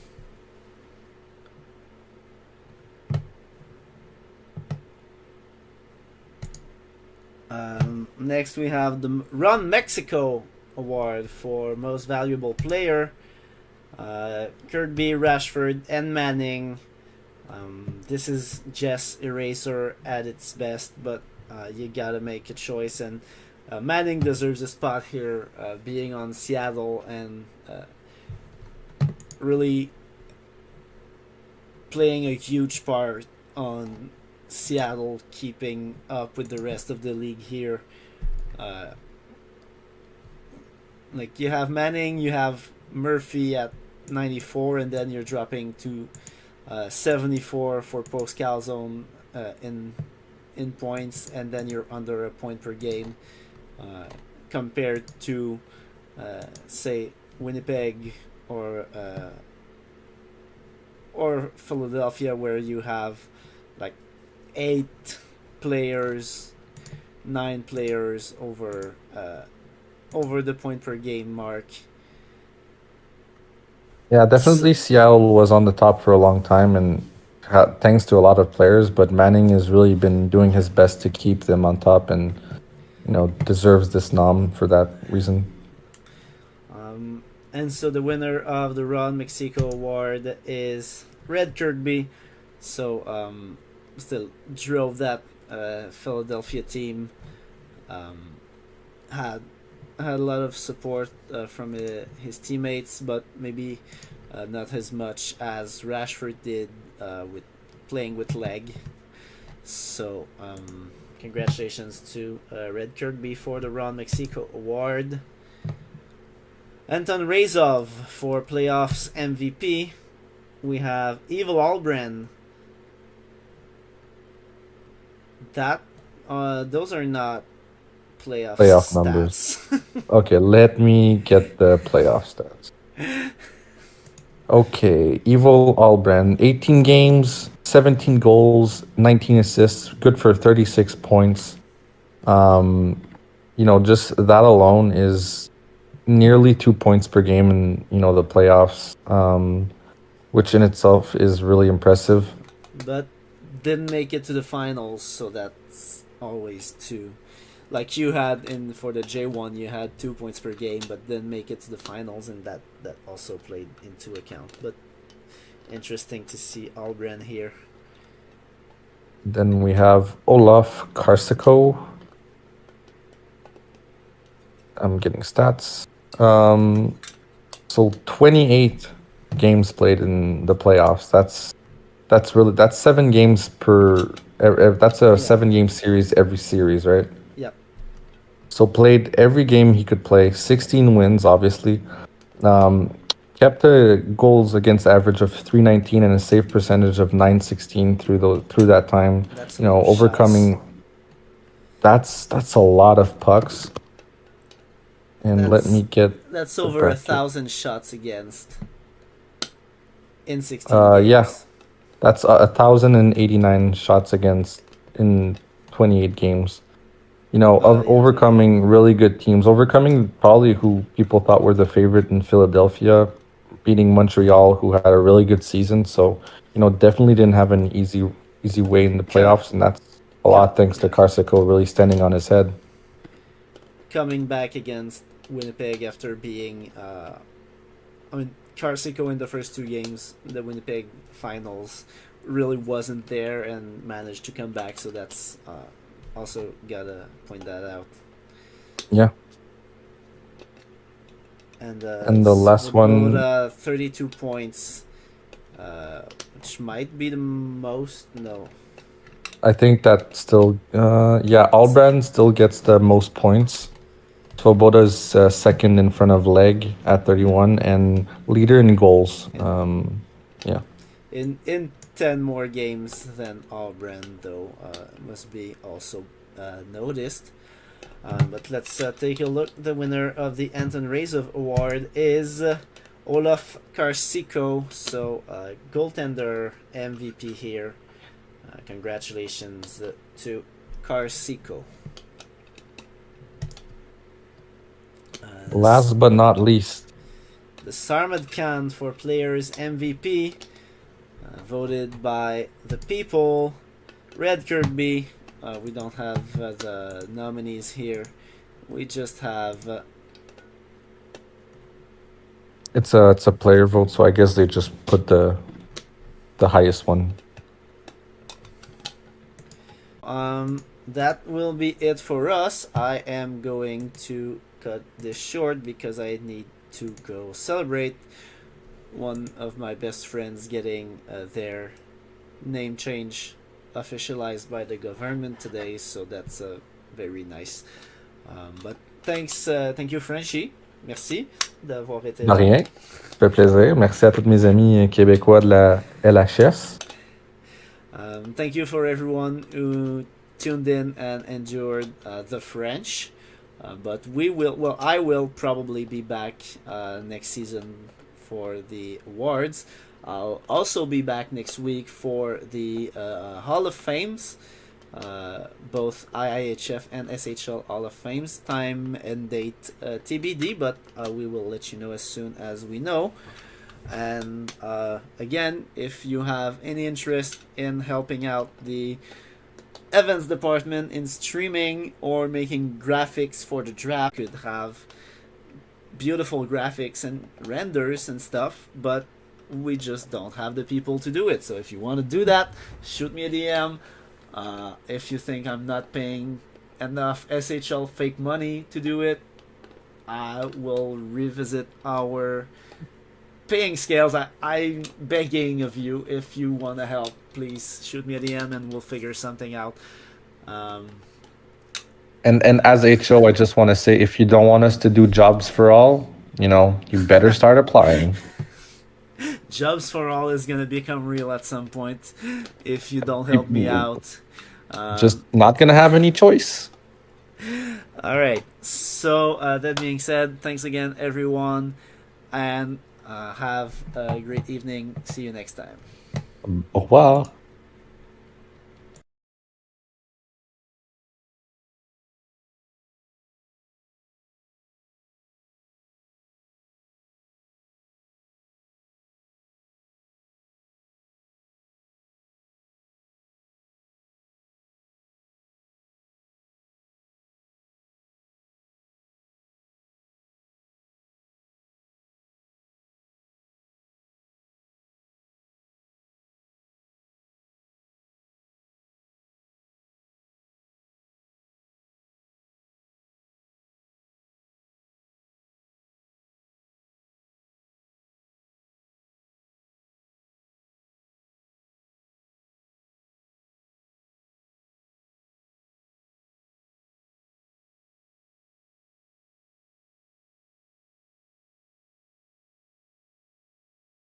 Speaker 1: Next, we have the Run Mexico Award for Most Valuable Player. Kirby, Rashford, and Manning. This is Jess Eraser at its best, but you gotta make a choice, and Manning deserves a spot here, being on Seattle and really playing a huge part on Seattle keeping up with the rest of the league here. Like you have Manning, you have Murphy at 94, and then you're dropping to 74 for post calzone in points, and then you're under a point per game, compared to say Winnipeg or Philadelphia, where you have like 8 players, 9 players over the point per game mark.
Speaker 2: Yeah, definitely Seattle was on the top for a long time, and thanks to a lot of players, but Manning has really been doing his best to keep them on top, and deserves this nom for that reason.
Speaker 1: And so the winner of the Run Mexico Award is Red Kirby. So still drove that Philadelphia team. Had a lot of support from his teammates, but maybe not as much as Rashford did with playing with leg. So congratulations to Red Kirby for the Ron Mexico Award. Anton Razov for playoffs MVP. We have Evil Albren. That those are not playoff stats.
Speaker 2: Numbers. Okay, let me get the playoff stats. Okay, Evil Albren, 18 games, 17 goals, 19 assists, good for 36 points. Just that alone is nearly 2 points per game in the playoffs, which in itself is really impressive.
Speaker 1: But didn't make it to the finals, so that's always 2. Like you had for the J1, you had 2 points per game, but didn't make it to the finals, and that also played into account. But interesting to see Albren here.
Speaker 2: Then we have Olaf Karsico. I'm getting stats. So 28 games played in the playoffs. That's 7 games per. That's a
Speaker 1: Yeah.
Speaker 2: 7 game series every series, right?
Speaker 1: Yep.
Speaker 2: So played every game he could play. 16 wins, obviously. Um, Kept a goals against average of 319 and a save percentage of 916 through that time.
Speaker 1: That's a
Speaker 2: You
Speaker 1: lot
Speaker 2: know,
Speaker 1: of shots.
Speaker 2: overcoming. That's a lot of pucks. And let
Speaker 1: That's
Speaker 2: me get
Speaker 1: that's
Speaker 2: the
Speaker 1: over
Speaker 2: bracket.
Speaker 1: 1,000 shots against in 16
Speaker 2: Yeah,
Speaker 1: games.
Speaker 2: that's 1,089 shots against in 28 games. You know, of
Speaker 1: Yeah, 28.
Speaker 2: overcoming really good teams, overcoming probably who people thought were the favorite in Philadelphia, beating Montreal, who had a really good season. So, you know, definitely didn't have an easy way in the
Speaker 1: Co-
Speaker 2: playoffs, and that's a lot thanks to
Speaker 1: yeah.
Speaker 2: Carsico really standing on his head.
Speaker 1: Coming back against Winnipeg after being, I mean, Carsico in the first 2 games, the Winnipeg finals, really wasn't there and managed to come back. So that's also gotta point that out.
Speaker 2: Yeah,
Speaker 1: And
Speaker 2: and the last one,
Speaker 1: Svoboda, 32 points, which might be the most. No,
Speaker 2: I think that still, yeah, Albrand still gets the most points. Svoboda's second in front of Leg at 31 and leader in goals. Yeah.
Speaker 1: in 10 more games than Auburn, though, must be also noticed. But let's take a look. The winner of the Anton Razov Award is Olaf Karsico. So, goaltender MVP here. Congratulations to Karsico.
Speaker 2: Last but not least,
Speaker 1: The Sarmad Khan for Players MVP, voted by the people. Red Kirby. We don't have the nominees here. We just have.
Speaker 2: it's a player vote, so I guess they just put the highest one.
Speaker 1: That will be it for us. I am going to cut this short because I need to go celebrate one of my best friends getting their name change officialized by the government today. So that's very nice. But thank you, Frenchie. Merci d'avoir été
Speaker 2: De
Speaker 1: là.
Speaker 2: rien. Ça fait plaisir. Merci à tous mes amis québécois de la LHS.
Speaker 1: Thank you for everyone who tuned in and endured the French. But I will probably be back next season for the awards. I'll also be back next week for the Hall of Fames, both IIHF and SHL Hall of Fames. Time and date TBD, but we will let you know as soon as we know. And again, if you have any interest in helping out the events department in streaming or making graphics for the draft, could have beautiful graphics and renders and stuff, but we just don't have the people to do it. So if you want to do that, shoot me a DM. If you think I'm not paying enough SHL fake money to do it, I will revisit our paying scales. I'm begging of you, if you want to help, please shoot me a DM and we'll figure something out.
Speaker 2: And as HO, I just want to say, if you don't want us to do jobs for all, you know, you better start applying.
Speaker 1: Jobs for all is gonna become real at some point if you don't help me out.
Speaker 2: Just not gonna have any choice.
Speaker 1: All right. So that being said, thanks again, everyone, and have a great evening. See you next time.
Speaker 2: Au revoir.